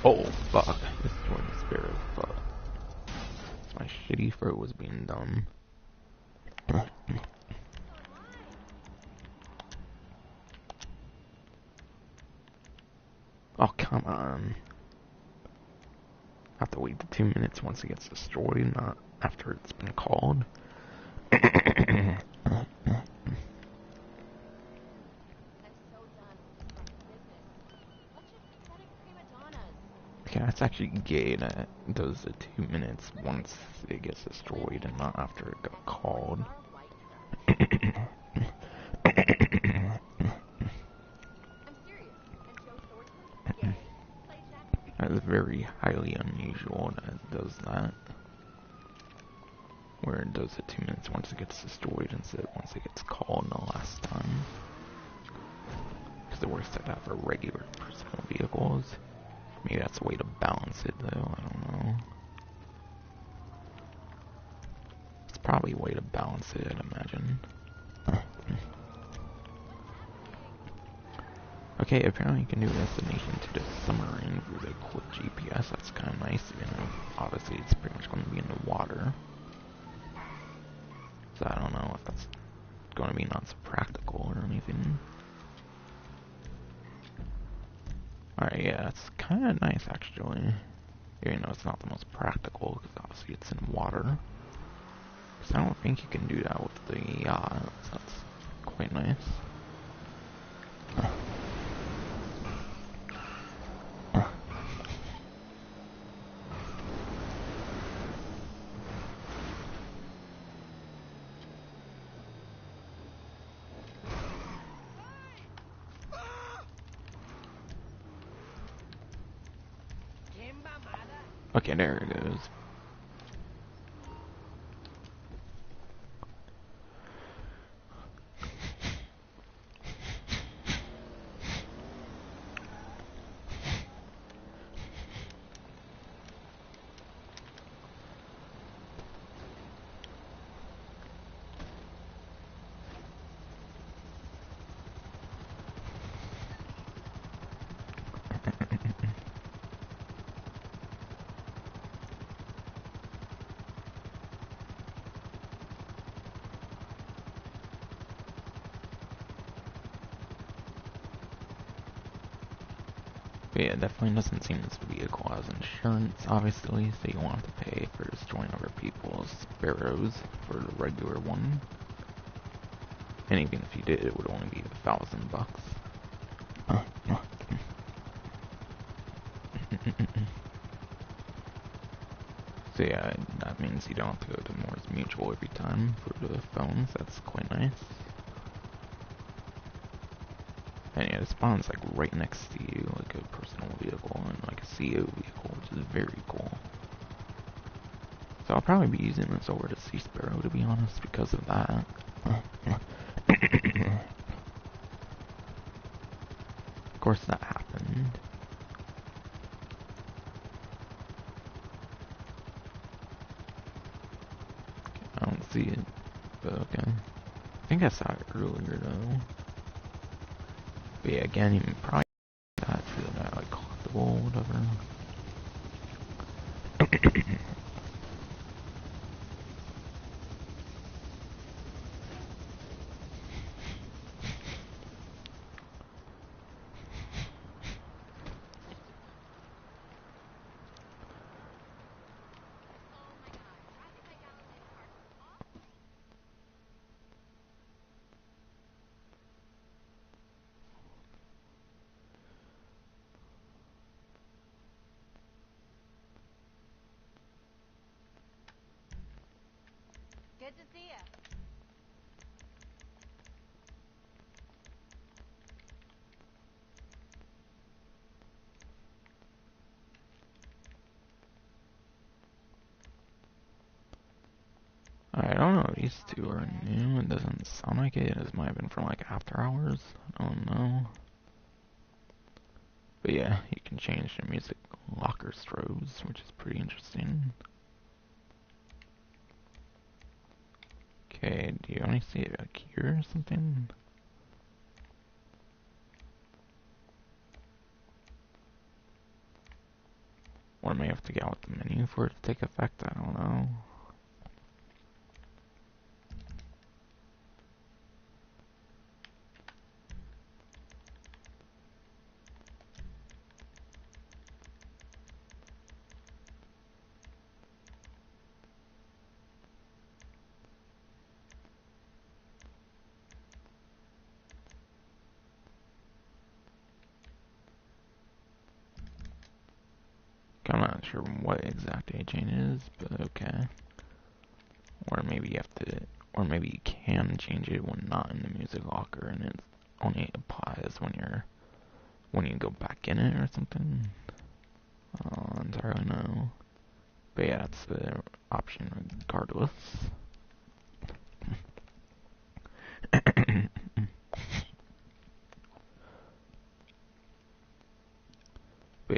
Oh fuck, this is when the spirit, fuck. My shitty throat was being dumb. Oh, come on. I have to wait the 2 minutes once it gets destroyed, not after it's been called. Okay, that's actually gay that it does the 2 minutes once it gets destroyed and not after it got called. That's very highly unusual that it does that. Where it does it 2 minutes once it gets destroyed instead of once it gets called the last time. Because it works like that for regular personal vehicles. Maybe that's a way to balance it though, I don't know. It's probably a way to balance it, I'd imagine. Okay, apparently you can do destination to the submarine through the quick GPS. That's kind of nice, you know. Obviously, it's pretty much going to be in the water. So I don't know if that's going to be not so practical or anything. Alright, yeah, it's kind of nice actually. Even though it's not the most practical, because obviously it's in water. Because I don't think you can do that with the yacht, so that's quite nice. Okay, there it goes. But yeah, it definitely doesn't seem this vehicle has insurance, obviously, so you won't have to pay for destroying other people's Sparrows for the regular one. And even if you did, it would only be $1,000. So yeah, that means you don't have to go to Moore's Mutual every time for the phones. That's quite nice. And yeah, it spawns like right next to you, like a personal vehicle and like a CO vehicle, which is very cool. So I'll probably be using this over to Sea Sparrow, to be honest, because of that. Of course that happened. I don't see it, but okay. I think I saw it earlier though. But yeah, again, you can probably that for that like collectible, whatever. Good to see ya. I don't know, these two are new. It doesn't sound like it. It might have been from like after hours. I don't know. But yeah, you can change the music locker strobes, which is pretty interesting. Okay, do you only see it like here or something? Or I may have to get out the menu for it to take effect, I don't know. I'm not sure what exact age it is, but okay. Or maybe you have to, or maybe you can change it when not in the music locker, and it only applies when you go back in it or something. I don't entirely know. But yeah, that's the option regardless. But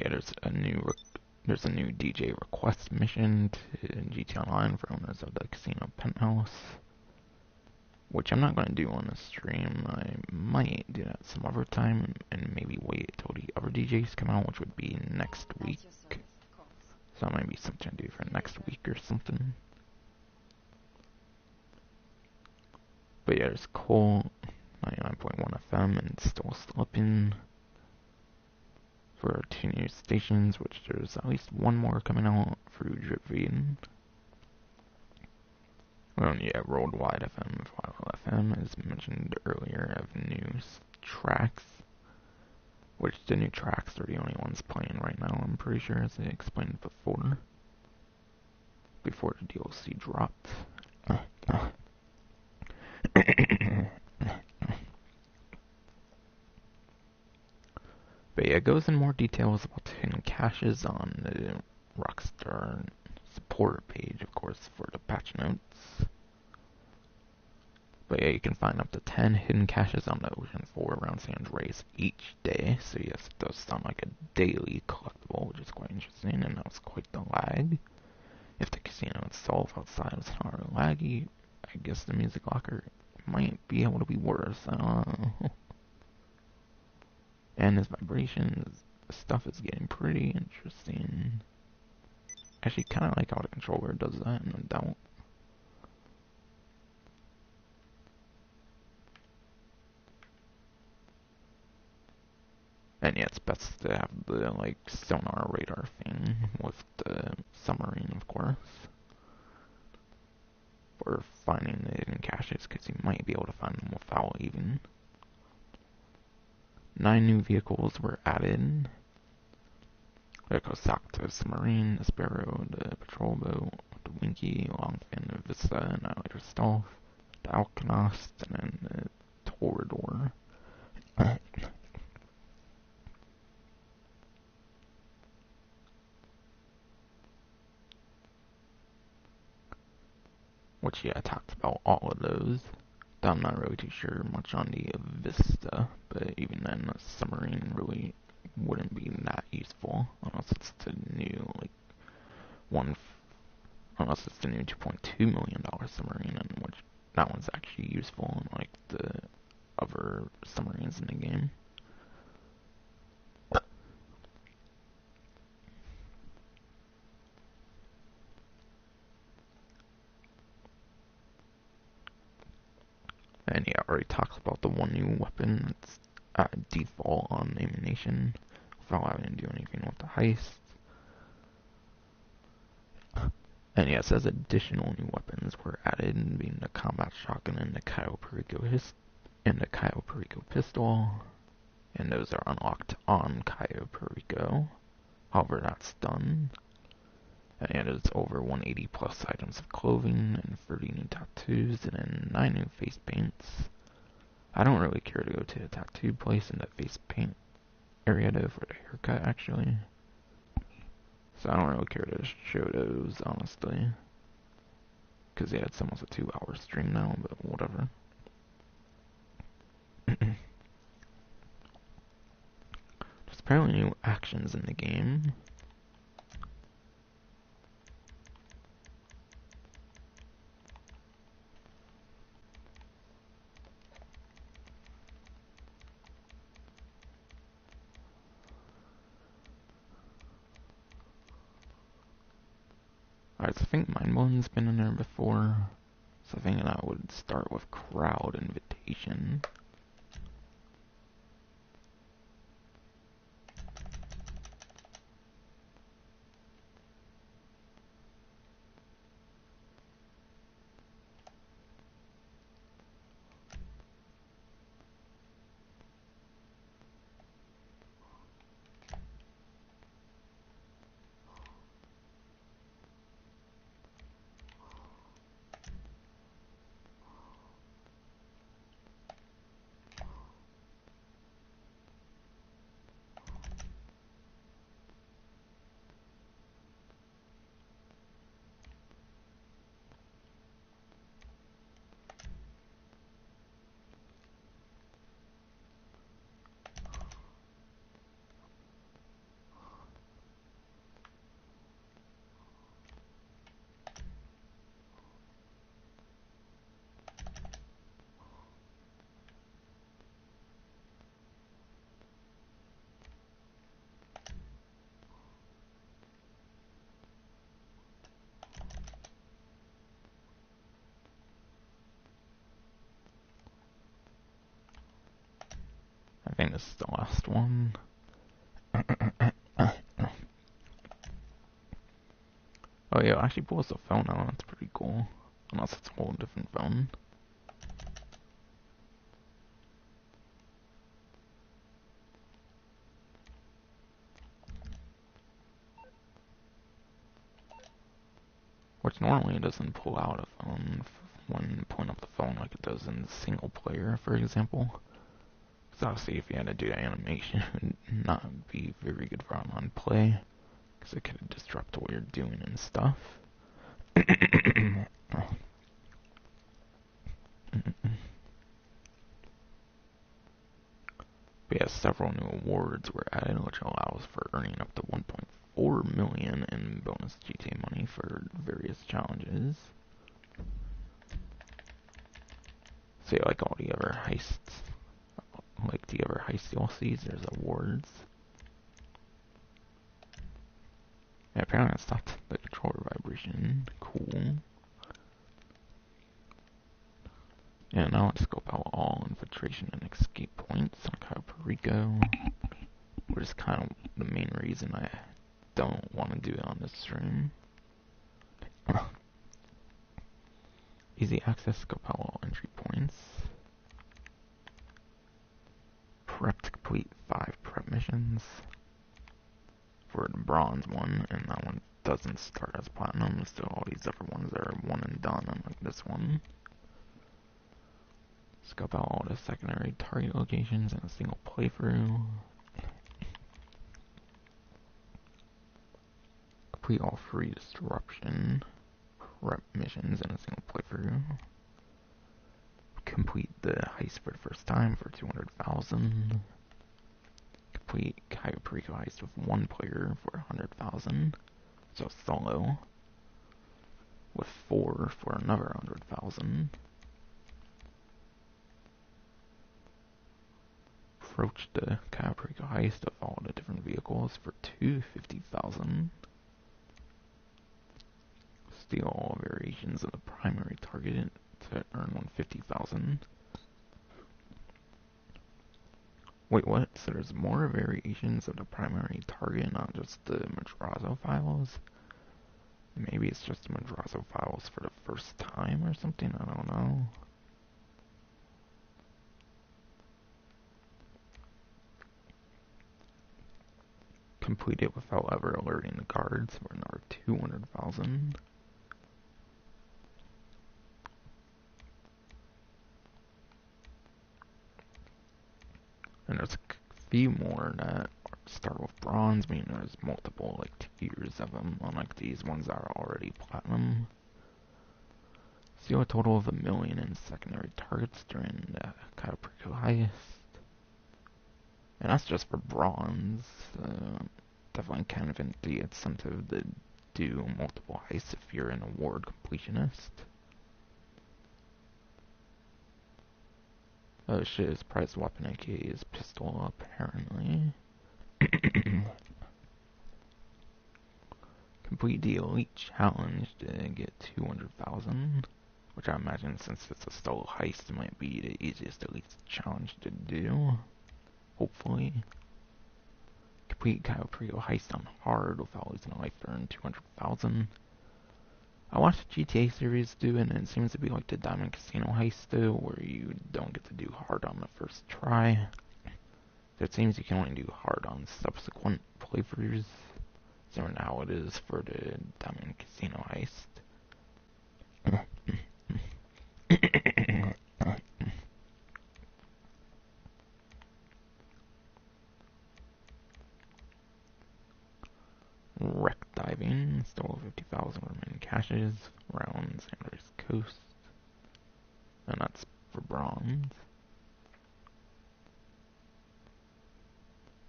yeah, there's a new DJ request mission to GT Online for owners of the casino penthouse, which I'm not going to do on the stream. I might do that some other time and maybe wait till the other DJs come out, which would be next week. So that might be something to do for next week or something. But yeah, there's Cole 99.1 FM and Still Slippin' for 2 new stations, which there's at least one more coming out through Dripfeed. Well, yeah, Worldwide FM, Final FM, as mentioned earlier, have new tracks, which the new tracks are the only ones playing right now, I'm pretty sure, as I explained before the DLC dropped. But yeah, it goes in more details about hidden caches on the Rockstar support page, of course, for the patch notes. But yeah, you can find up to 10 hidden caches on the Ocean 4 around San Andreas each day. So yes, it does sound like a daily collectible, which is quite interesting, and that was quite the lag. If the casino itself outside is not really laggy, I guess the music locker might be able to be worse. I don't know. And his vibrations stuff is getting pretty interesting. Actually, kind of like how the controller does that, no doubt. And yeah, it's best to have the, like, sonar radar thing with the submarine, of course. For finding the hidden caches, because you might be able to find them without even. 9 new vehicles were added. The Kosatka Submarine, the Sparrow, the Patrol Boat, the Winky, Longfin, the Vista, Annihilator Stealth, the Alchemist, and then the Torador. Which, yeah, I talked about all of those. Though I'm not really too sure much on the Vista, but even then, a submarine really wouldn't be that useful unless it's the new, like, unless it's the new $2.2 million submarine, in which that one's actually useful, unlike the other submarines in the game. And yeah, I already talked about the one new weapon that's at default on ammunition without having to do anything with the heist. And yeah, it says additional new weapons were added, being the combat shotgun and the Cayo Perico pistol. And those are unlocked on Cayo Perico. However, that's done. And yeah, there's over 180 plus items of clothing, and 30 new tattoos, and then 9 new face paints. I don't really care to go to the tattoo place in the face paint area though for the haircut, actually. So I don't really care to show those, honestly. Because yeah, it's almost a 2-hour stream now, but whatever. There's apparently new actions in the game. Alright, so I think Mind Blowing's been in there before. So I think that would start with Crowd Invitation. I think this is the last one. Oh yeah, it actually pulls the phone out, that's pretty cool. Unless it's a whole different phone. Which normally it doesn't pull out a phone when pulling up the phone like it does in single player, for example. Because obviously if you had to do the animation, it would not be very good for online play. Because it could disrupt what you're doing and stuff. But yeah, several new awards were added, which allows for earning up to 1.4 million in bonus GTA money for various challenges. So yeah, like all the other heists, like the other heist DLCs, there's awards. Yeah, apparently I stopped the controller vibration. Cool. Yeah, now let's scope out all infiltration and escape points on Cayo Perico. which is kind of the main reason I don't want to do it on this stream. Easy access, Capello entry points. Prep to complete 5 prep missions for the bronze one, and that one doesn't start as platinum, so all these other ones are one and done, unlike this one. Scope out all the secondary target locations in a single playthrough. Complete all 3 disruption prep missions in a single playthrough. Complete the heist for the first time for 200,000. Complete Cayo Perico Heist with 1 player for 100,000. So solo. With 4 for another 100,000. Approach the Cayo Perico Heist of all the different vehicles for 250,000. Steal all variations of the primary target to earn 150,000. Wait, what? So there's more variations of the primary target, not just the Madrazo files? Maybe it's just the Madrazo files for the first time or something? I don't know. Complete it without ever alerting the guards for another 200,000. And there's a few more that start with bronze, meaning there's multiple tiers of them, unlike these ones that are already platinum. Steal a total of 1 million in secondary targets during the Cayo Perico Heist. And that's just for bronze. Definitely kind of the incentive to do multiple heists if you're an award completionist. Oh shit, his prized weapon AK is pistol, apparently. Complete the elite challenge to get 200,000. Which I imagine, since it's a solo heist, it might be the easiest elite challenge to do. Hopefully. Complete Cayo Perico Heist on hard without losing a life to earn 200,000. I watched the GTA series do, and it seems to be like the Diamond Casino Heist do, where you don't get to do hard on the first try. So it seems you can only do hard on subsequent playthroughs, similar to how it is for the Diamond Casino Heist. Wreck diving, stole 50,000 remaining caches, around San Andreas Coast, and that's for bronze.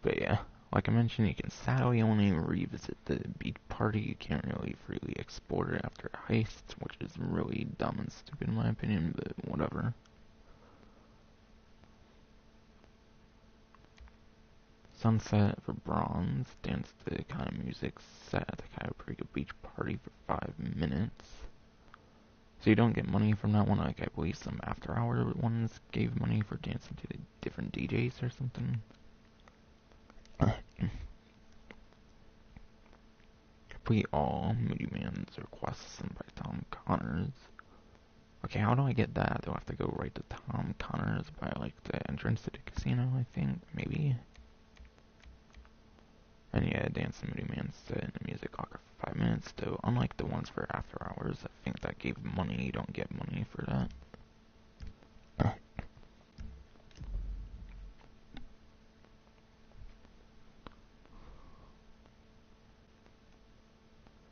But yeah, like I mentioned, you can sadly only revisit the beach party. You can't really freely explore it after a heist, which is really dumb and stupid in my opinion, but whatever. Sunset for bronze, dance to the kind of music set at the Cayo Perico Beach Party for 5 minutes. So you don't get money from that one, like I believe some after hour ones gave money for dancing to the different DJs or something. Complete all Moody Man's requests sent by Tom Connors. Okay, how do I get that? Do I have to go right to Tom Connors by the entrance to the casino, I think? Maybe? And yeah, dance the Moody Man set in the music locker for 5 minutes, though unlike the ones for after hours, I think that gave money. You don't get money for that.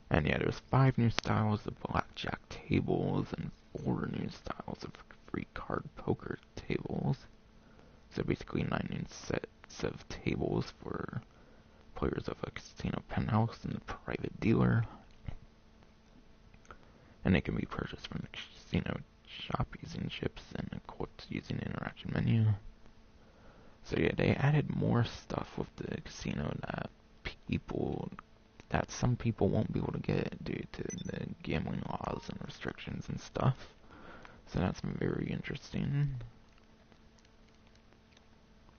And yeah, there's 5 new styles of blackjack tables and 4 new styles of free card poker tables. So basically 9 new sets of tables for players of a casino penthouse and a private dealer. And they can be purchased from the casino shop using chips and equipped using the interaction menu. So yeah, they added more stuff with the casino that some people won't be able to get due to the gambling laws and restrictions and stuff. So that's very interesting.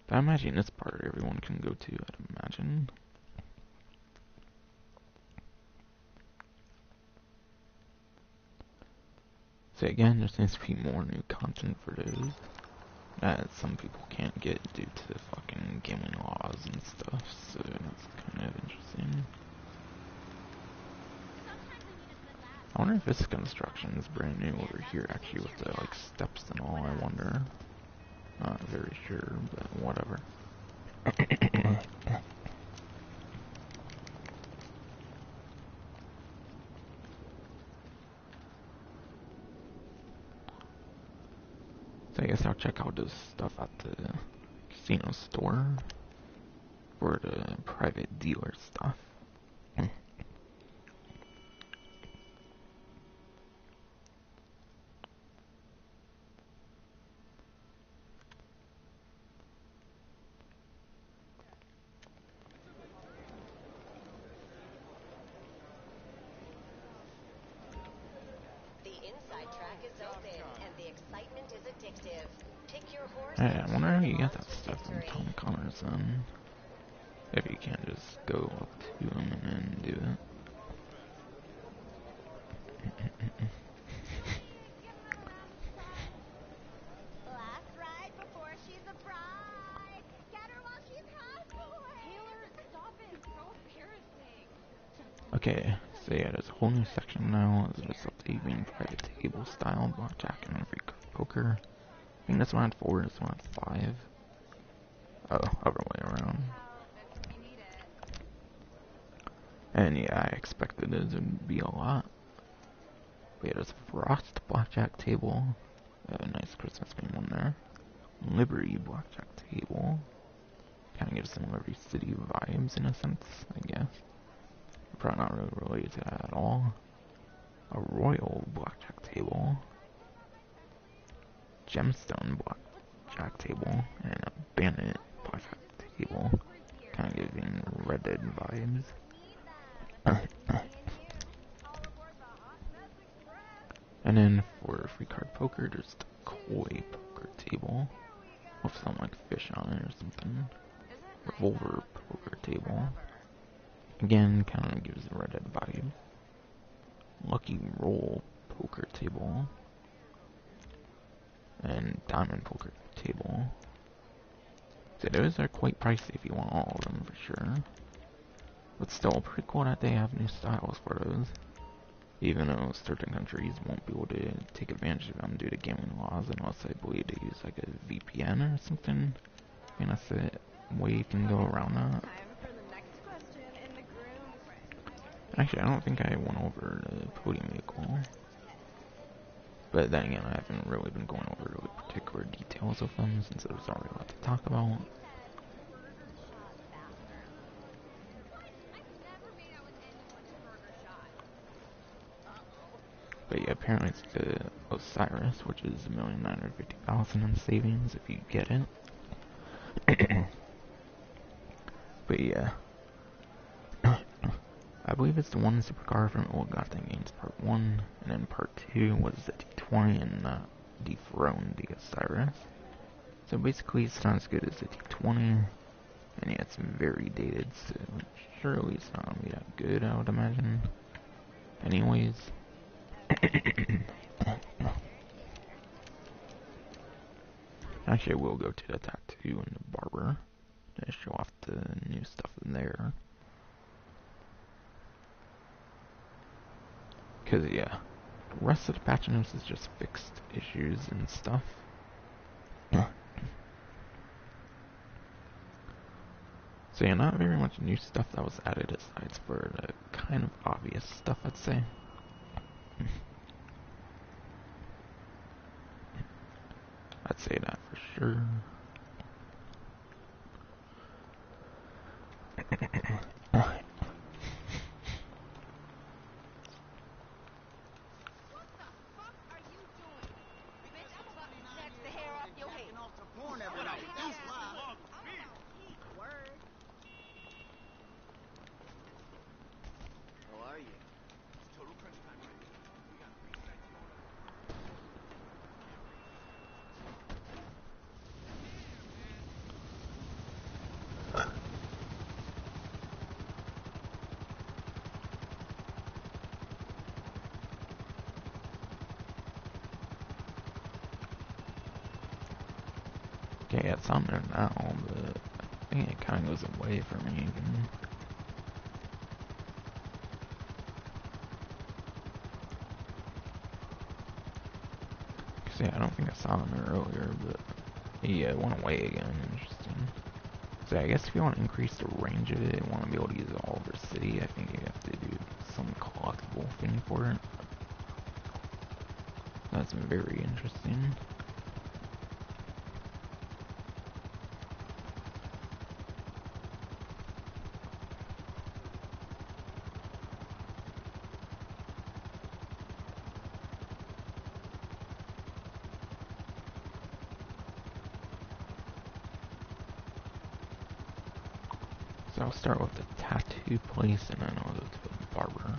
But I imagine this part everyone can go to, I'd imagine. So again, there seems to be more new content for those that some people can't get due to fucking gaming laws and stuff, so that's kind of interesting. I wonder if this construction is brand new over here, actually, with the, like, steps and all, I wonder. Not very sure, but whatever. So I guess I'll check out this stuff at the casino store for the private dealer stuff. Hey, I wonder how you get that stuff from Tom Connors then. If you can't just go up to him and then do it. Last ride before she's a bride. Get her while she's hot boy. Taylor, stop it. It's so embarrassing. Okay, so yeah, there's a whole new section now. There's just updating private table style, blackjack and free poker. I think this one had 4, this one had 5. Oh, other way around. And yeah, I expected it to be a lot. But yeah, there's a Frost blackjack table. A nice Christmas theme one there. Liberty blackjack table. Kind of gives some Liberty City vibes in a sense, I guess. Probably not really related to that at all. A Royal blackjack table. Gemstone blackjack table. And a Bandit blackjack table. Kind of giving Red Dead vibes. And then for free card poker, there's the Koi poker table with some like fish on it or something. Revolver poker table. Again, kind of gives a Red Dead vibe. Lucky Roll poker table. And Diamond poker table. So those are quite pricey if you want all of them for sure. But still, pretty cool that they have new styles for those. Even though certain countries won't be able to take advantage of them due to gaming laws unless I believe they use like a VPN or something. I mean, that's the way you can go around that. Actually, I don't think I went over the podium vehicle. But then again, I haven't really been going over really particular details of them since there's already a lot to talk about. But yeah, apparently it's the Osiris, which is 1,950,000 in savings if you get it. But yeah. I believe it's the one supercar from Old Gotham Games Part 1, and then Part 2 was the T20 and dethroned the Osiris. So basically it's not as good as the T20, and yeah, it's very dated, so surely it's not going to be that good, I would imagine. Anyways. Actually, I will go to the tattoo and the barber to show off the new stuff in there. Cause yeah, the rest of the patch notes is just fixed issues and stuff. So yeah, not very much new stuff that was added aside for the kind of obvious stuff, I'd say. I'd say that for sure. Okay, yeah, it's on there now, but I think it kind of goes away for me even. Cause yeah, I don't think I saw it there earlier, but yeah, it went away again. Interesting. So I guess if you want to increase the range of it, you want to be able to use it all over city, I think you have to do some collectible thing for it. That's very interesting. So I'll start with the tattoo place and then I'll go to the barber.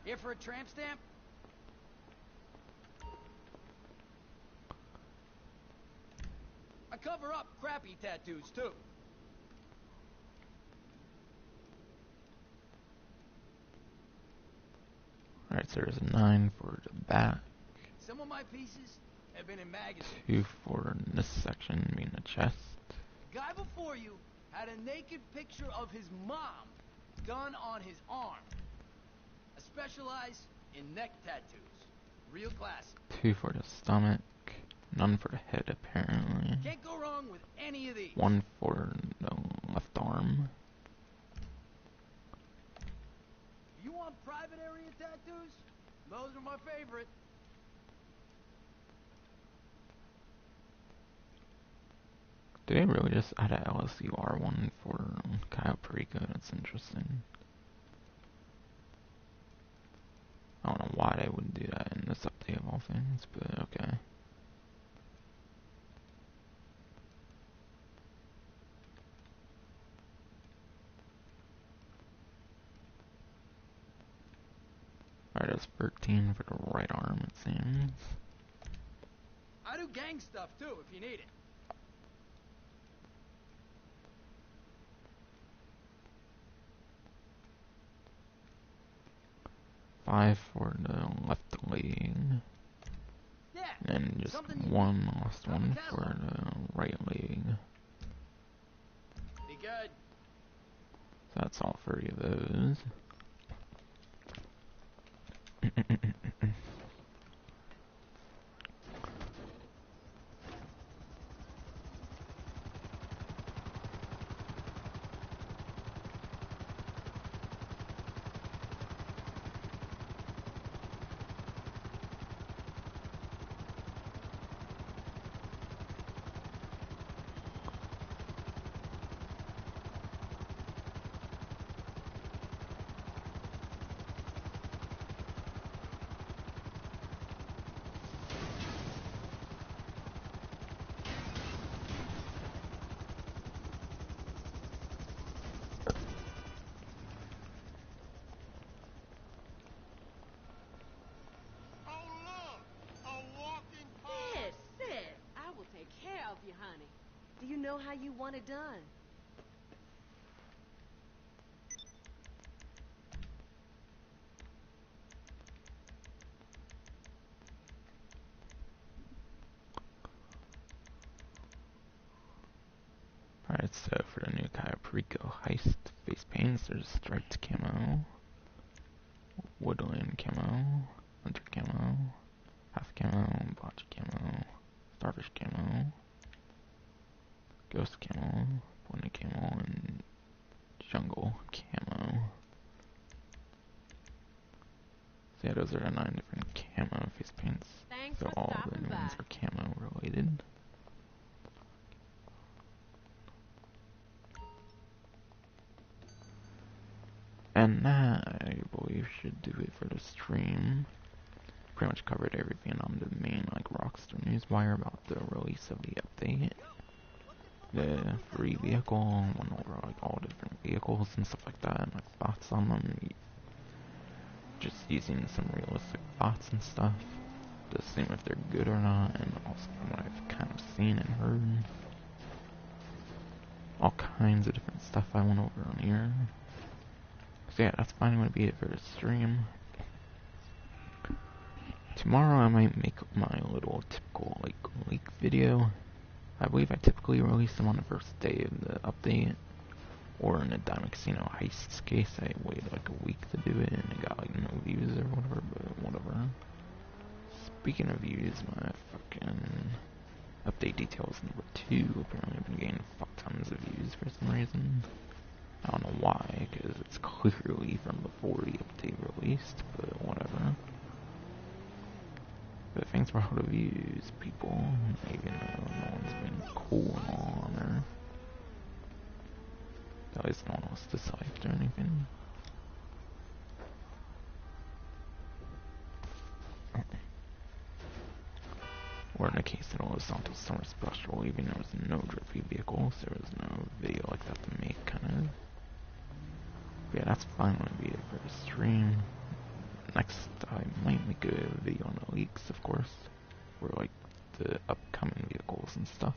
Here for a tramp stamp? I cover up crappy tattoos, too. Alright, so there's a 9 for the back. Some of my pieces have been in magazines. 2 for this section, being the chest. The guy before you had a naked picture of his mom, gun on his arm. I specialize in neck tattoos. Real classic. 2 for the stomach. None for the head, apparently. Can't go wrong with any of these. 1 for the left arm. You want private area tattoos? Those are my favorite. Did they really just add a LSUR one for Cayo Perico? That's interesting. I don't know why they would do that in this update of all things, but okay. Alright, that's 13 for the right arm, it seems. I do gang stuff too, if you need it. Five for the left leg. Yeah. And just one last one for the right leg. Be good. So that's all 30 of those. You, honey. Do you know how you want it done? Alright, so for the new Cayo Perico Heist face paints, there's striped camo, woodland camo, hunter camo, Half camo, botch camo, starfish camo, ghost camo, blended camo, and jungle camo. So yeah, those are the 9 different camo face paints. Thanks So for all the stopping new ones by. are camo related. And that, I believe, should do it for the stream. Pretty much covered everything on the main, like, Rockstar Newswire about the release of the update. The free vehicle, went over, like, all the different vehicles and stuff like that, and my thoughts on them. Just using some realistic thoughts and stuff to see if they're good or not, and also from what I've kind of seen and heard. All kinds of different stuff I went over on here. So yeah, that's finally going to be it for the stream. Tomorrow I might make my little typical like leak video. I believe I typically release them on the first day of the update. Or in the Diamond Casino Heist's case, I waited like a week to do it and it got like no views or whatever, but whatever. Speaking of views, my fucking update details number 2 apparently have been getting fuck tons of views for some reason. I don't know why, because it's clearly from before the update released, but whatever. But thanks for all the views, people, even though no one's been cool and all on there. At least no one was disliked or anything. Or in the case of the Los Santos Summer Special, even there was no trophy vehicles, there was no video like that to make, kind of. But yeah, that's fine when I beat it for the stream. Next, I might make a video on the leaks, of course, or like the upcoming vehicles and stuff.